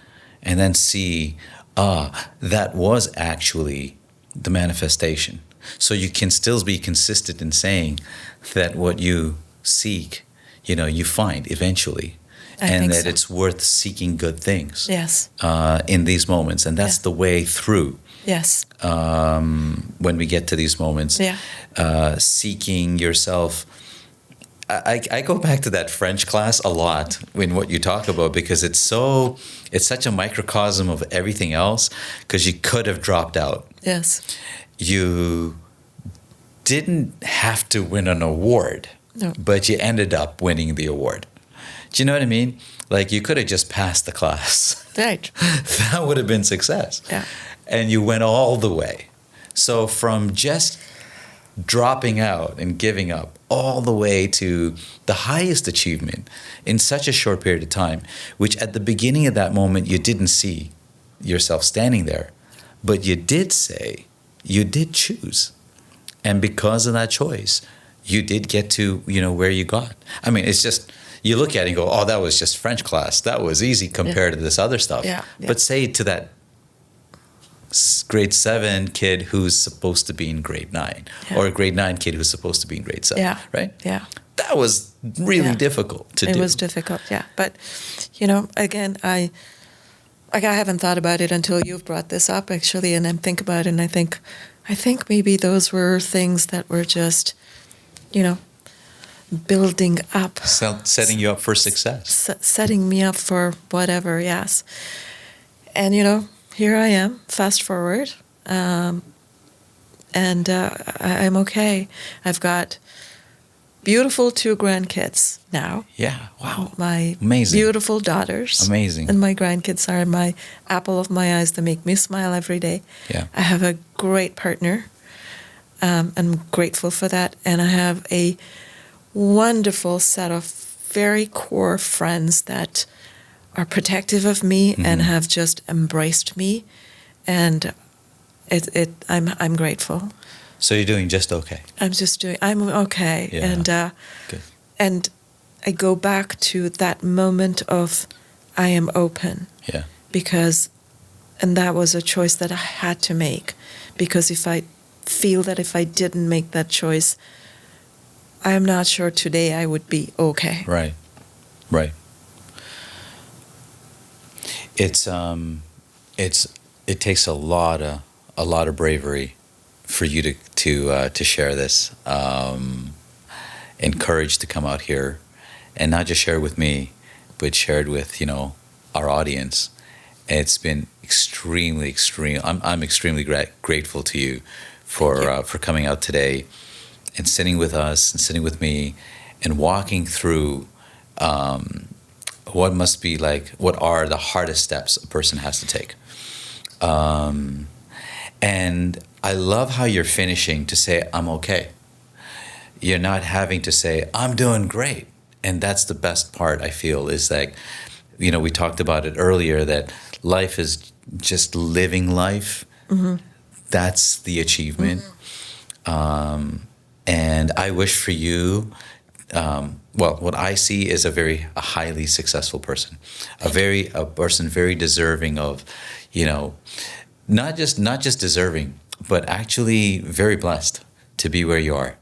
and then see, that was actually the manifestation. So you can still be consistent in saying that what you seek, you find eventually, and that it's worth seeking good things. Yes. In these moments, and that's the way through. Yes. When we get to these moments, seeking yourself. I go back to that French class a lot in what you talk about, because it's such a microcosm of everything else, because you could have dropped out. Yes. You didn't have to win an award, but you ended up winning the award. Do you know what I mean? Like, you could have just passed the class. Right. That would have been success. Yeah. And you went all the way. So from just dropping out and giving up all the way to the highest achievement in such a short period of time, which at the beginning of that moment you didn't see yourself standing there, but you did choose. And because of that choice, you did get to, where you got. I mean, it's just, you look at it and go, oh, that was just French class. That was easy compared to this other stuff. Yeah. But say to that grade 7 kid who's supposed to be in grade 9, or a grade 9 kid who's supposed to be in grade 7, right? Yeah. That was really difficult to do. It was difficult, yeah. But, again, I haven't thought about it until you've brought this up, actually, and I think about it, and I think maybe those were things that were just, building up. Setting you up for success. Setting me up for whatever, yes. And, here I am, fast forward, and I'm okay. I've got beautiful 2 grandkids now. Yeah, wow. My Amazing. Beautiful daughters. Amazing. And my grandkids are my apple of my eyes. They make me smile every day. Yeah. I have a great partner. I'm grateful for that. And I have a wonderful set of very core friends that are protective of me and have just embraced me, and I'm grateful. So you're doing just okay. I'm okay, Yeah. Good. And I go back to that moment of I am open. Yeah. And that was a choice that I had to make, because if I feel that if I didn't make that choice, I'm not sure today I would be okay. Right. It takes a lot of bravery for you to share this, and courage to come out here and not just share it with me, but share it with our audience. It's been extremely. I'm extremely grateful to you for coming out today and sitting with us and sitting with me and walking through what are the hardest steps a person has to take. And I love how you're finishing to say, I'm okay. You're not having to say, I'm doing great. And that's the best part, I feel, is like, we talked about it earlier, that life is just living life. That's the achievement. And I wish for you, well, what I see is a highly successful person, a person very deserving of, not just deserving, but actually very blessed to be where you are.